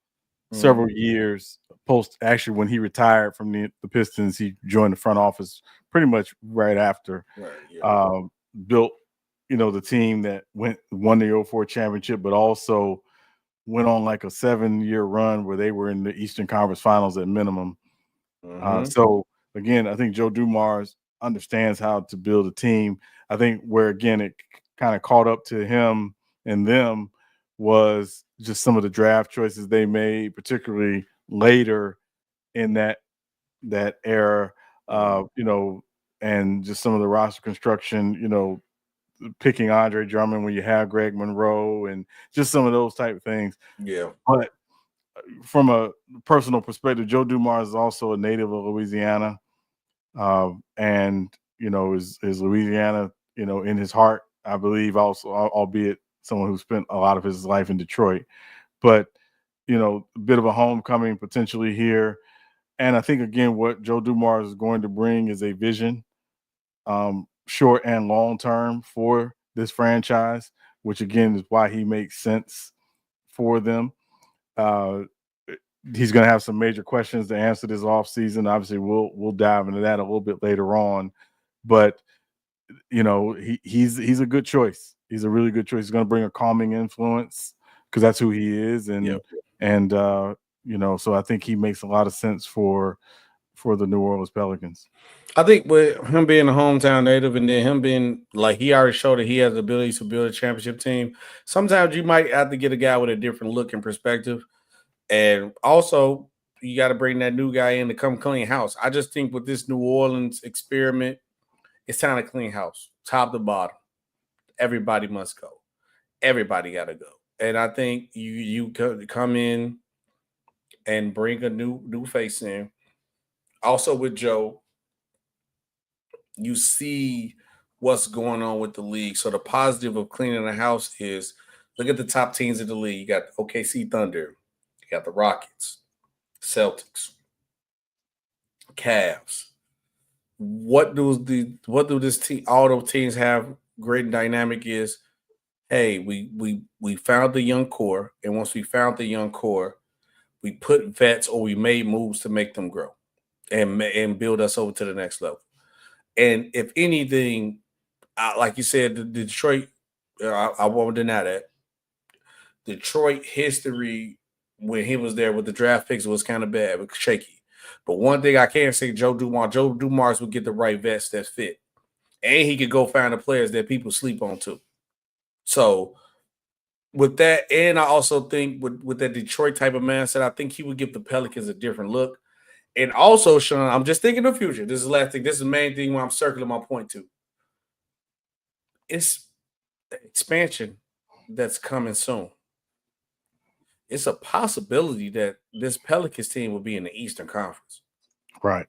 years. Actually, when he retired from the Pistons, he joined the front office pretty much right after. Right, yeah. Built, the team that won the 2004 championship, but also went on like a 7-year run where they were in the Eastern Conference Finals at minimum. So again, I think Joe Dumars understands how to build a team. I think where again it kind of caught up to him and them was just some of the draft choices they made, particularly later in that era, and just some of the roster construction, picking Andre Drummond when you have Greg Monroe and just some of those type of things. Yeah. But from a personal perspective, Joe Dumars is also a native of Louisiana, and is Louisiana, in his heart, I believe. Also, albeit someone who spent a lot of his life in Detroit, but a bit of a homecoming potentially here. And I think again, what Joe Dumars is going to bring is a vision, short and long term, for this franchise, which again is why he makes sense for them. He's going to have some major questions to answer this offseason. Obviously, we'll dive into that a little bit later on. But he's a good choice. He's a really good choice. He's going to bring a calming influence because that's who he is, so I think he makes a lot of sense for the New Orleans Pelicans. I think with him being a hometown native and then him being like he already showed that he has the ability to build a championship team, sometimes you might have to get a guy with a different look and perspective. And also, you got to bring that new guy in to come clean house. I just think with this New Orleans experiment, it's time to clean house, top to bottom. Everybody must go. Everybody got to go. And I think you come in and bring a new face in. Also with Joe, you see what's going on with the league. So the positive of cleaning the house is look at the top teams in the league. You got OKC Thunder. You got the Rockets, Celtics, Cavs. What do this team, all those teams have great dynamic is, hey, we found the young core, and once we found the young core, we put vets or we made moves to make them grow and build us over to the next level. And if anything, like you said, the Detroit, I won't deny that. Detroit history when he was there with the draft picks was kind of bad, but shaky. But one thing I can say, Joe Dumars would get the right vets that fit. And he could go find the players that people sleep on too. So with that, and I also think with that Detroit type of mindset, I think he would give the Pelicans a different look. And also, Sean, I'm just thinking of the future. This is the last thing. This is the main thing where I'm circling my point to. It's the expansion that's coming soon. It's a possibility that this Pelicans team will be in the Eastern Conference. Right.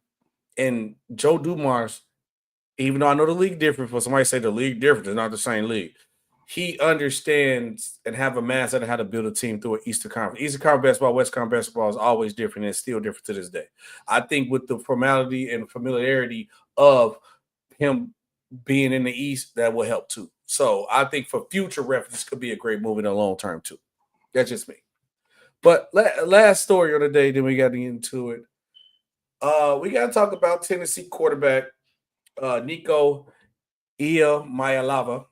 And Joe Dumars, even though I know the league different, for somebody to say the league different, it's not the same league. He understands and have a mindset of how to build a team through an Eastern Conference. Eastern Conference basketball, West Conference basketball is always different and it's still different to this day. I think with the formality and familiarity of him being in the East, that will help too. So I think for future reference, this could be a great move in the long term too. That's just me. But last story of the day, then we got to get into it. We got to talk about Tennessee quarterback Nico Iamaleava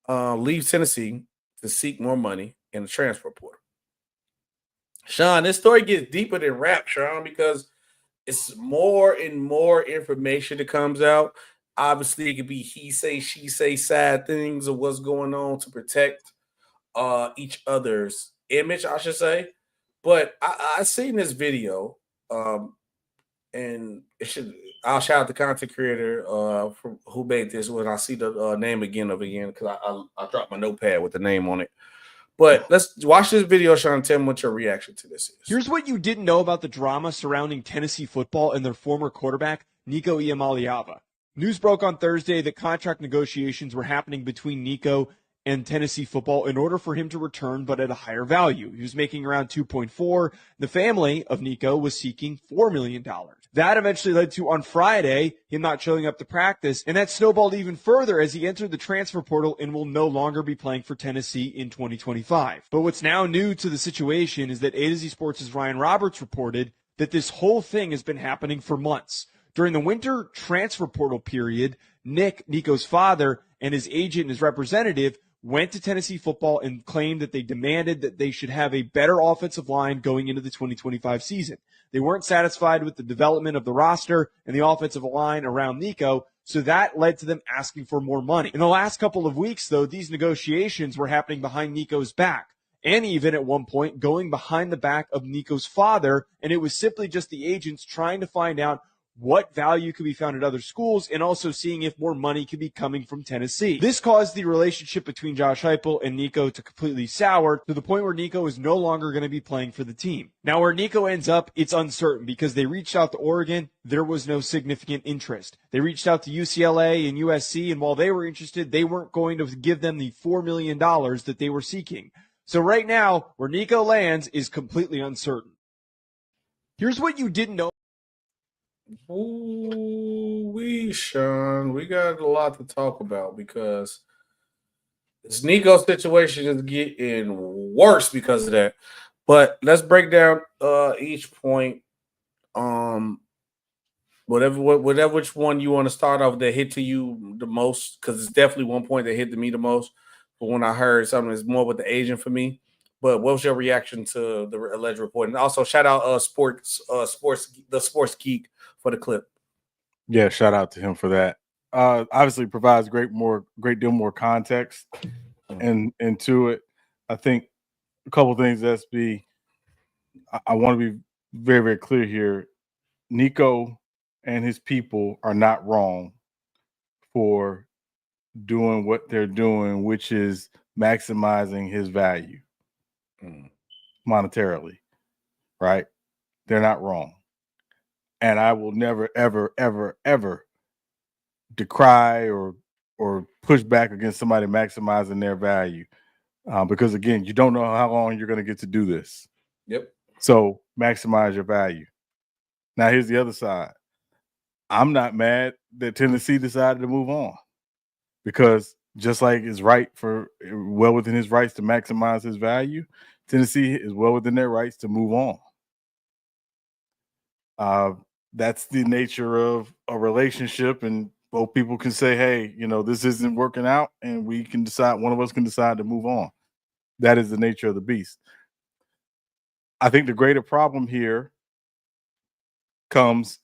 leaves Tennessee to seek more money in the transfer portal. Sean, this story gets deeper than rap, Sean, because it's more and more information that comes out. Obviously, it could be he say, she say side things of what's going on to protect each other's image, I should say. But I seen this video, and I'll shout out the content creator who made this when I see the name again because I dropped my notepad with the name on it. But let's watch this video, Sean. Tell me what your reaction to this is. Here's what you didn't know about the drama surrounding Tennessee football and their former quarterback, Nico Iamaleava. News broke on Thursday that contract negotiations were happening between Nico and Tennessee football in order for him to return, but at a higher value. He was making around $2.4. The family of Nico was seeking $4 million. That eventually led to, on Friday, him not showing up to practice, and that snowballed even further as he entered the transfer portal and will no longer be playing for Tennessee in 2025. But what's now new to the situation is that A to Z Sports' Ryan Roberts reported that this whole thing has been happening for months. During the winter transfer portal period, Nico's father, and his agent and his representative went to Tennessee football and claimed that they demanded that they should have a better offensive line going into the 2025 season. They weren't satisfied with the development of the roster and the offensive line around Nico, so that led to them asking for more money. In the last couple of weeks, though, these negotiations were happening behind Nico's back, and even at one point going behind the back of Nico's father, and it was simply just the agents trying to find out what value could be found at other schools, and also seeing if more money could be coming from Tennessee. This caused the relationship between Josh Heupel and Nico to completely sour to the point where Nico is no longer going to be playing for the team. Now, where Nico ends up, it's uncertain because they reached out to Oregon. There was no significant interest. They reached out to UCLA and USC, and while they were interested, they weren't going to give them the $4 million that they were seeking. So right now, where Nico lands is completely uncertain. Here's what you didn't know. Ooh, Sean, we got a lot to talk about because this Nico situation is getting worse because of that. But let's break down each point. Whatever which one you want to start off that hit to you the most, because it's definitely one point that hit to me the most. But when I heard something, it's more with the agent for me. But what was your reaction to the alleged report? And also shout out the Sports Geek for the clip. Yeah, shout out to him for that. Obviously provides great deal more context and into it. I think a couple things, SB. I want to be very, very clear here. Nico and his people are not wrong for doing what they're doing, which is maximizing his value monetarily, right? They're not wrong. And I will never, ever, ever, ever decry or push back against somebody maximizing their value. Because, again, you don't know how long you're going to get to do this. Yep. So maximize your value. Now, here's the other side. I'm not mad that Tennessee decided to move on because just like it's well within his rights to maximize his value, Tennessee is well within their rights to move on. That's the nature of a relationship, and both people can say, hey, this isn't working out, and one of us can decide to move on. That is the nature of the beast. I think the greater problem here comes,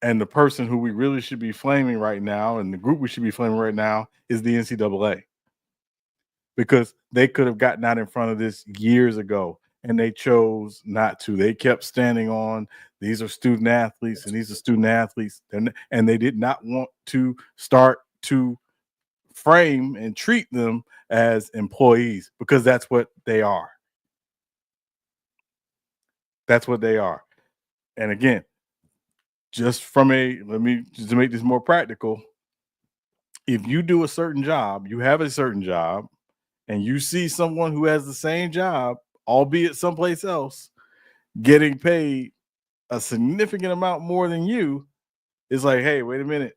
and the person who we really should be flaming right now, and the group we should be flaming right now, is the NCAA. Because they could have gotten out in front of this years ago, and they chose not to. They kept standing on, these are student athletes, and these are student athletes. And they did not want to start to frame and treat them as employees, because that's what they are. That's what they are. And again, just to make this more practical, if you do a certain job, you have a certain job, and you see someone who has the same job, albeit someplace else, getting paid a significant amount more than you, it's like, hey, wait a minute,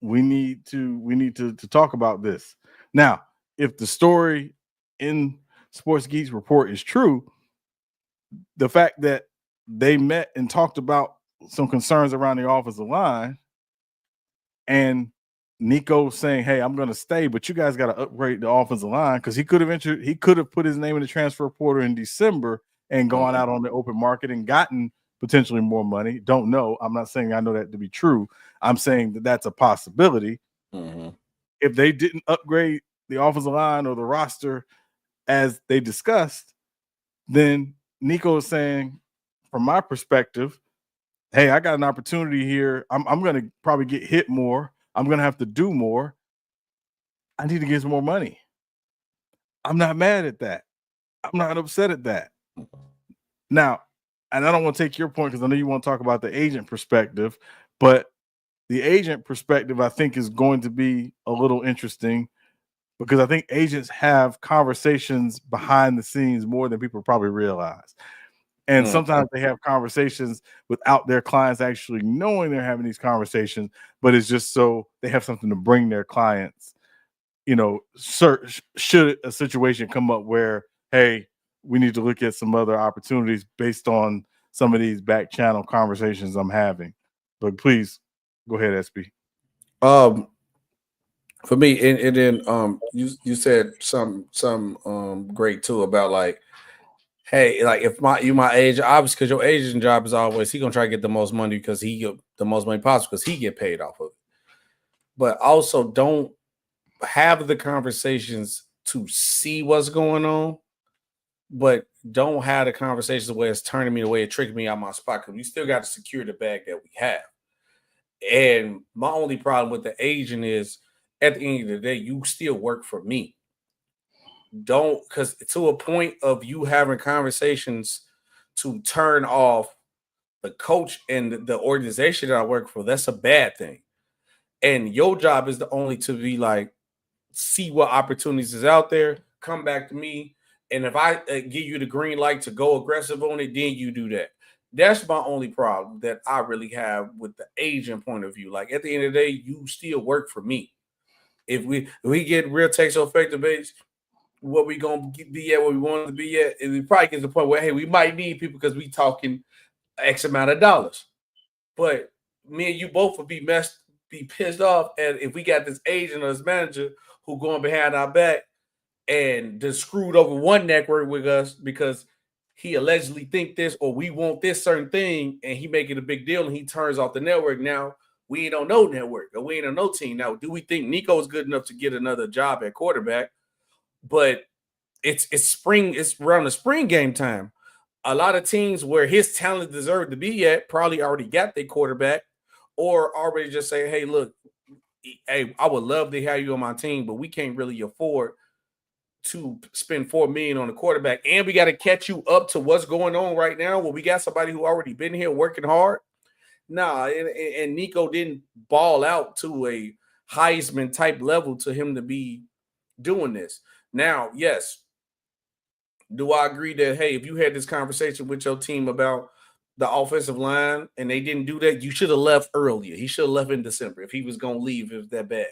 we need to talk about this. Now, if the story in Sports Geek's report is true, the fact that they met and talked about some concerns around the offensive line, and Nico saying, hey, I'm going to stay, but you guys got to upgrade the offensive line, because he could have put his name in the transfer portal in December and gone out on the open market and gotten potentially more money. Don't know. I'm not saying I know that to be true. I'm saying that that's a possibility. Mm-hmm. If they didn't upgrade the offensive line or the roster as they discussed, then Nico is saying, from my perspective, hey, I got an opportunity here. I'm going to probably get hit more. I'm going to have to do more. I need to get some more money. I'm not mad at that. I'm not upset at that. Now, and I don't want to take your point because I know you want to talk about the agent perspective, but the agent perspective, I think, is going to be a little interesting, because I think agents have conversations behind the scenes more than people probably realize. And sometimes they have conversations without their clients actually knowing they're having these conversations, but it's just so they have something to bring their clients. Should a situation come up where, hey, we need to look at some other opportunities based on some of these back channel conversations I'm having. But please go ahead, SB. For me, and then you said some great too about like, hey, like if my agent, obviously because your agent job is always he gonna try to get the most money because he get the most money possible because he get paid off of it. But also don't have the conversations to see what's going on, but don't have the conversations where it's turning me away, tricking me out my spot because we still got to secure the bag that we have. And my only problem with the agent is at the end of the day, you still work for me. Don't, because to a point of you having conversations to turn off the coach and the organization that I work for, that's a bad thing. And your job is only to be like, see what opportunities is out there, come back to me. And if I give you the green light to go aggressive on it, then you do that. That's my only problem that I really have with the agent point of view. Like at the end of the day, you still work for me. If we get real text effective base, what we gonna be at, where we want to be at, and we probably get to the point where hey, we might need people because we talking X amount of dollars. But me and you both would be pissed off at if we got this agent or this manager who going behind our back and just screwed over one network with us because he allegedly think this or we want this certain thing and he make it a big deal and he turns off the network. Now we ain't on no network or we ain't on no team. Now, do we think Nico is good enough to get another job at quarterback? But it's spring, it's around the spring game time. A lot of teams where his talent deserved to be at probably already got their quarterback or already just say, hey, look, hey, I would love to have you on my team, but we can't really afford to spend $4 million on a quarterback. And we got to catch you up to what's going on right now. Well, we got somebody who already been here working hard. Nah, and Nico didn't ball out to a Heisman type level to him to be doing this. Now, yes, do I agree that, hey, if you had this conversation with your team about the offensive line and they didn't do that, you should have left earlier. He should have left in December if he was going to leave. It was that bad.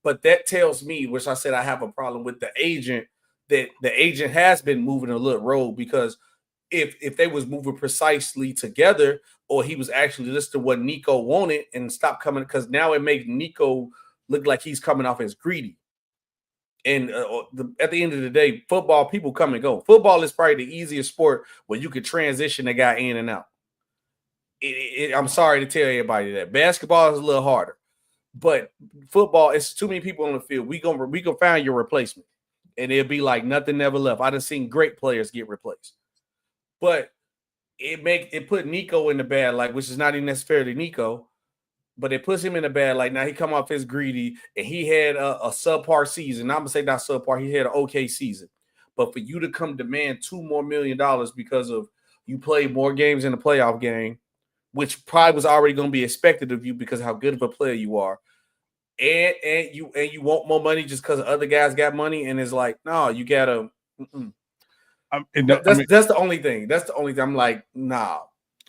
But that tells me, which I said I have a problem with the agent, that the agent has been moving a little road because if they was moving precisely together or he was actually listening to what Nico wanted and stop coming, because now it makes Nico look like he's coming off as greedy. And at the end of the day, football, people come and go. Football is probably the easiest sport where you could transition a guy in and out. I'm sorry to tell everybody that. Basketball is a little harder. But football, it's too many people on the field. We gonna find your replacement. And it'll be like nothing never left. I done seen great players get replaced. But it put Nico in the bad light, which is not even necessarily Nico, but it puts him in a bad light. Now he come off as greedy, and he had a subpar season. I'm gonna say not subpar. He had an okay season, but for you to come demand $2 million more because of you played more games in the playoff game, which probably was already going to be expected of you because of how good of a player you are, and you want more money just because other guys got money, and it's like, no, you gotta. That's the only thing. That's the only thing. I'm like, nah.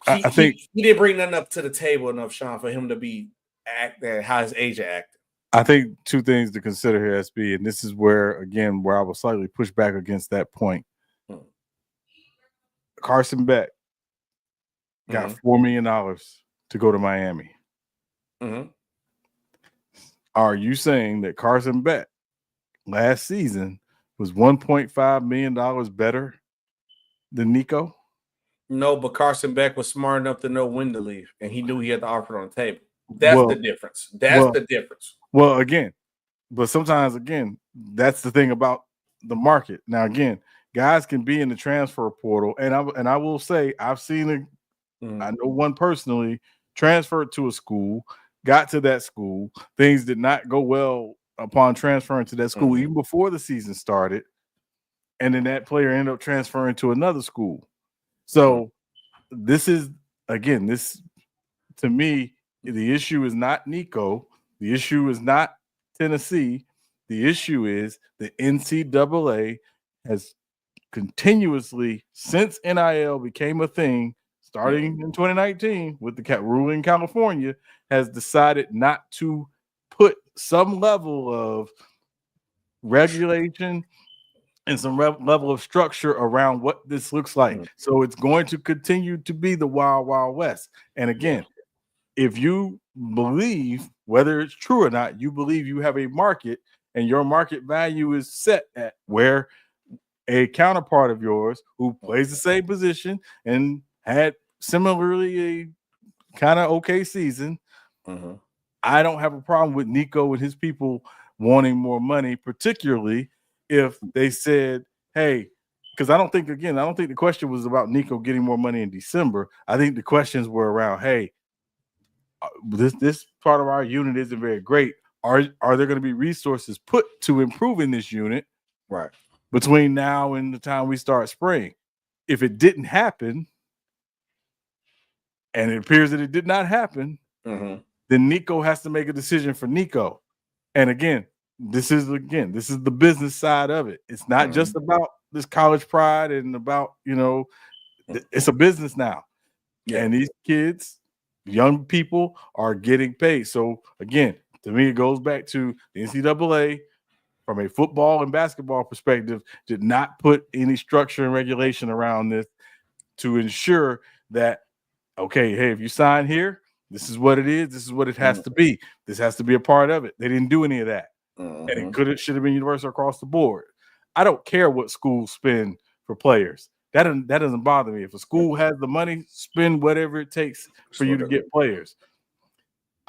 I think he didn't bring nothing up to the table enough, Sean, for him to be how his agent acted. I think two things to consider here, SB, and this is where I will slightly push back against that point. Carson Beck got $4 million to go to Miami. Mm-hmm. Are you saying that Carson Beck last season was $1.5 million better than Nico? No, but Carson Beck was smart enough to know when to leave, and he knew he had the offer on the table. That's the difference. That's the difference. Well, but sometimes, that's the thing about the market. Now, guys can be in the transfer portal, and I will say I've seen I know one personally transferred to a school, got to that school, things did not go well upon transferring to that school even before the season started, and then that player ended up transferring to another school. So this is this to me, the issue is not Nico, the issue is not Tennessee, the issue is the NCAA has continuously, since NIL became a thing, starting in 2019 with the rule in California, has decided not to put some level of regulation and some level of structure around what this looks like. So it's going to continue to be the wild, wild west. And again, if you believe, whether it's true or not, you believe you have a market and your market value is set at where a counterpart of yours who plays the same position and had similarly a kind of okay season, I don't have a problem with Nico and his people wanting more money, particularly if they said, hey, because I don't think the question was about Nico getting more money in December. I think the questions were around, hey, this part of our unit isn't very great. Are there going to be resources put to improving this unit between now and the time we start spring? If it didn't happen, and it appears that it did not happen, then Nico has to make a decision for Nico. And again, this is the business side of it. It's not just about this college pride and about, it's a business now. And these kids, young people, are getting paid. So again, to me, it goes back to the NCAA from a football and basketball perspective, did not put any structure and regulation around this to ensure that, okay, hey, if you sign here, this is what it is. This is what it has to be. This has to be a part of it. They didn't do any of that. And it should have been universal across the board. I don't care what schools spend for players. That doesn't bother me. If a school has the money, spend whatever it takes for you to get players.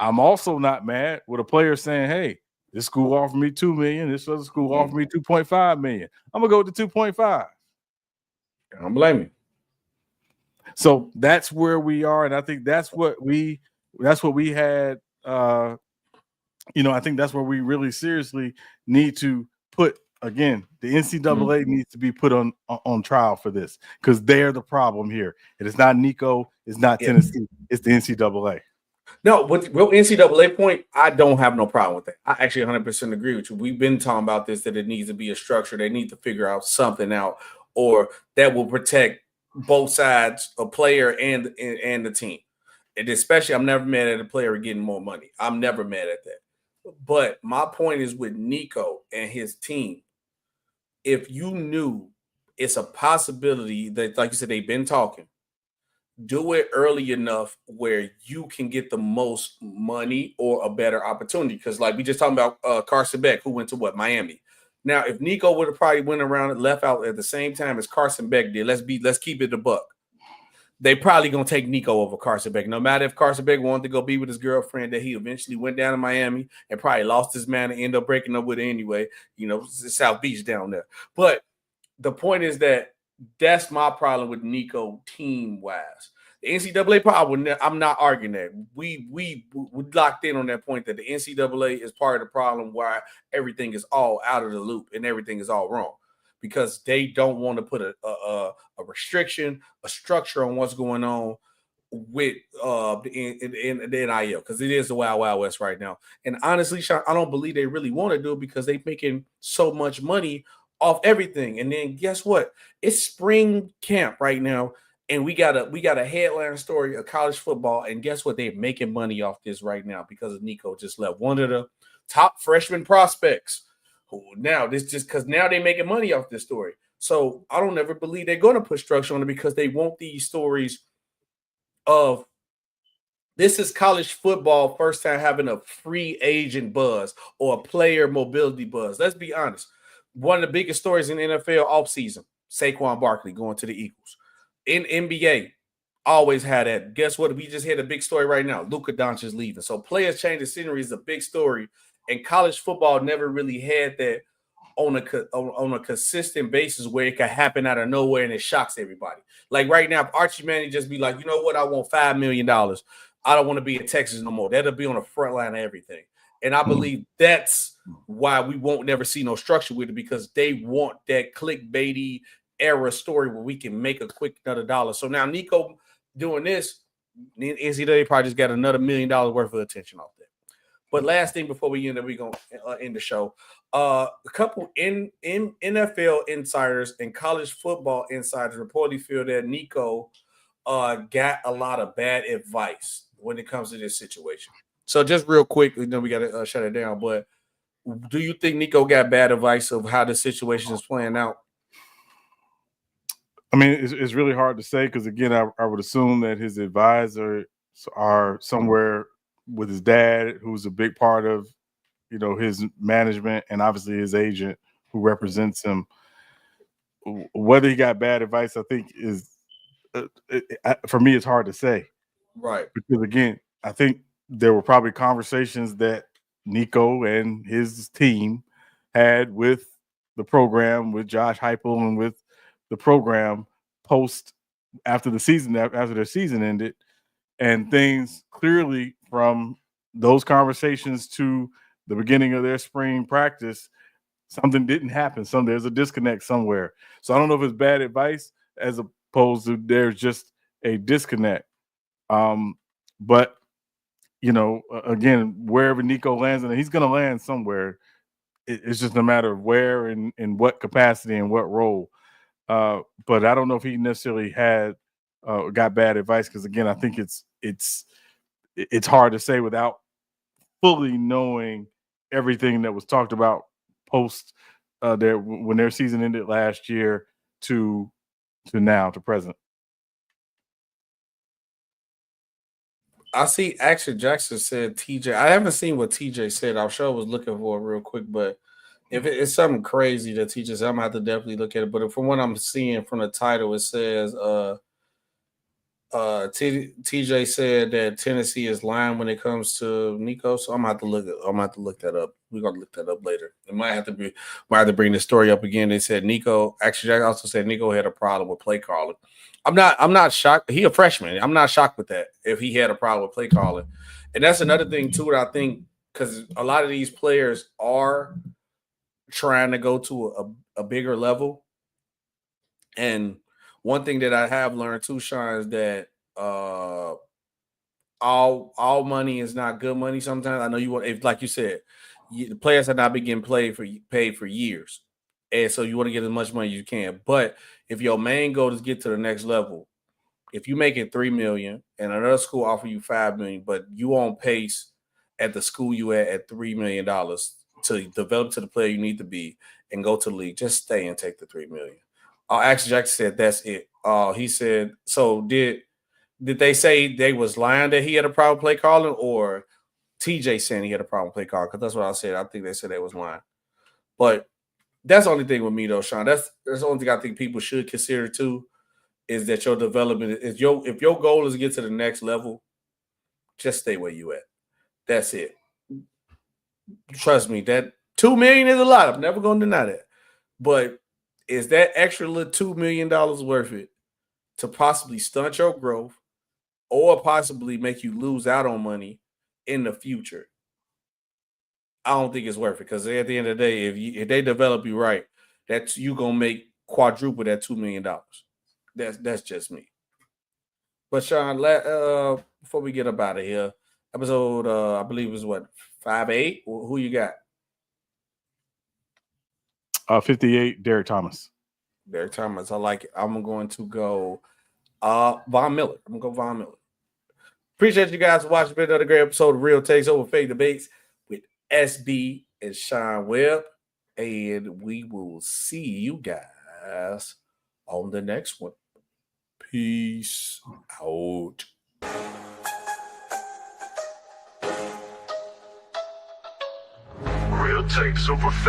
I'm also not mad with a player saying, hey, this school offered me $2 million. This other school offered me $2.5 million. I'm going to go with the 2.5. I don't blame you. So that's where we are. And I think that's what we had. I think that's where we really seriously need to put, again, the NCAA needs to be put on trial for this, because they're the problem here. It is not Nico, it's not Tennessee, it's the NCAA. No, with real NCAA point, I don't have no problem with that. I actually 100% agree with you. We've been talking about this, that it needs to be a structure. They need to figure out something out, or that will protect both sides, a player and the team. And especially, I'm never mad at a player getting more money. I'm never mad at that. But my point is with Nico and his team, if you knew it's a possibility that, like you said, they've been talking, do it early enough where you can get the most money or a better opportunity. Because like we just talking about Carson Beck, who went to Miami. Now, if Nico would have probably went around and left out at the same time as Carson Beck did, let's keep it a buck. They probably gonna take Nico over Carson Beck. No matter if Carson Beck wanted to go be with his girlfriend, that he eventually went down to Miami and probably lost his man and ended up breaking up with her anyway. South Beach down there. But the point is that's my problem with Nico team wise. The NCAA problem, I'm not arguing that. We locked in on that point that the NCAA is part of the problem why everything is all out of the loop and everything is all wrong, because they don't want to put a restriction, a structure on what's going on with the NIL, because it is the Wild Wild West right now. And honestly, Sean, I don't believe they really want to do it because they're making so much money off everything. And then guess what? It's spring camp right now. And we got a headline story of college football, and guess what? They're making money off this right now because Nico just left one of the top freshman prospects. Now this just because now they're making money off this story. So I don't ever believe they're going to put structure on it, because they want these stories of this is college football first time having a free agent buzz or a player mobility buzz. Let's be honest. One of the biggest stories in the NFL offseason, Saquon Barkley going to the Eagles. In NBA, always had that. Guess what? We just had a big story right now. Luka Doncic is leaving. So players changing scenery is a big story. And college football never really had that on a consistent basis where it can happen out of nowhere and it shocks everybody. Like right now, if Archie Manning just be like, you know what? I want $5 million. I don't want to be in Texas no more. That'll be on the front line of everything. And I believe that's why we won't never see no structure with it, because they want that clickbaity era story where we can make a quick another dollar. So now Nico doing this, NCAA probably just got another $1 million worth of attention off that. But last thing before we end up, we're going to end the show. A couple in NFL insiders and college football insiders reportedly feel that Nico got a lot of bad advice when it comes to this situation. So just real quick, we got to shut it down. But do you think Nico got bad advice of how the situation is playing out? I mean, it's really hard to say because, again, I would assume that his advisors are somewhere with his dad, who's a big part of, his management, and obviously his agent who represents him. Whether he got bad advice, I think is for me, it's hard to say. Right. Because, again, I think there were probably conversations that Nico and his team had with the program, with Josh Heupel and with the program after their season ended, and things clearly from those conversations to the beginning of their spring practice, something didn't happen. There's a disconnect somewhere. So I don't know if it's bad advice as opposed to there's just a disconnect. But again, wherever Nico lands, and he's going to land somewhere, it's just a matter of where and in what capacity and what role. But I don't know if he necessarily got bad advice because, again, I think it's hard to say without fully knowing everything that was talked about post when their season ended last year to now to present. I see Action Jackson said TJ. I haven't seen what TJ said. I'm sure I was looking for it real quick, but if it's something crazy that TJ said, I'm gonna have to definitely look at it. But from what I'm seeing from the title, it says TJ said that Tennessee is lying when it comes to Nico. So I'm gonna have to look that up. We're gonna look that up later. It might have to bring the story up again. They said Nico. Actually, Jack also said Nico had a problem with play calling. I'm not shocked. He a freshman. I'm not shocked with that if he had a problem with play calling. And that's another thing too that I think, because a lot of these players are trying to go to a bigger level. And one thing that I have learned too, Sean, is that all money is not good money. Sometimes I know you want, if like you said, the players have not been getting paid for years, and so you want to get as much money as you can. But if your main goal is to get to the next level, if you make it $3 million and another school offer you $5 million, but you on pace at the school you at $3 million to develop to the player you need to be and go to the league, just stay and take the $3 million. Actually, Jackson said that's it. He said, so did they say they was lying that he had a problem play calling, or TJ saying he had a problem play calling? Because that's what I said. I think they said they was lying. But that's the only thing with me though, Sean. That's the only thing I think people should consider too, is that your development is if your goal is to get to the next level, just stay where you at. That's it. Trust me, that $2 million is a lot. I'm never gonna deny that. But is that extra little $2 million worth it to possibly stunt your growth or possibly make you lose out on money in the future? I don't think it's worth it, because at the end of the day, if they develop you right, that's you gonna make quadruple that $2 million. That's just me. But Sean, before we get up out of here, episode I believe it was what, 5-8? Who you got? 58, Derek Thomas. Derek Thomas, I like it. I'm going to go Von Miller. I'm going to go Von Miller. Appreciate you guys for watching. It's been another great episode of Real Takes Over Fake Debates with SB and Sean Webb. And we will see you guys on the next one. Peace out. Real takes over fake.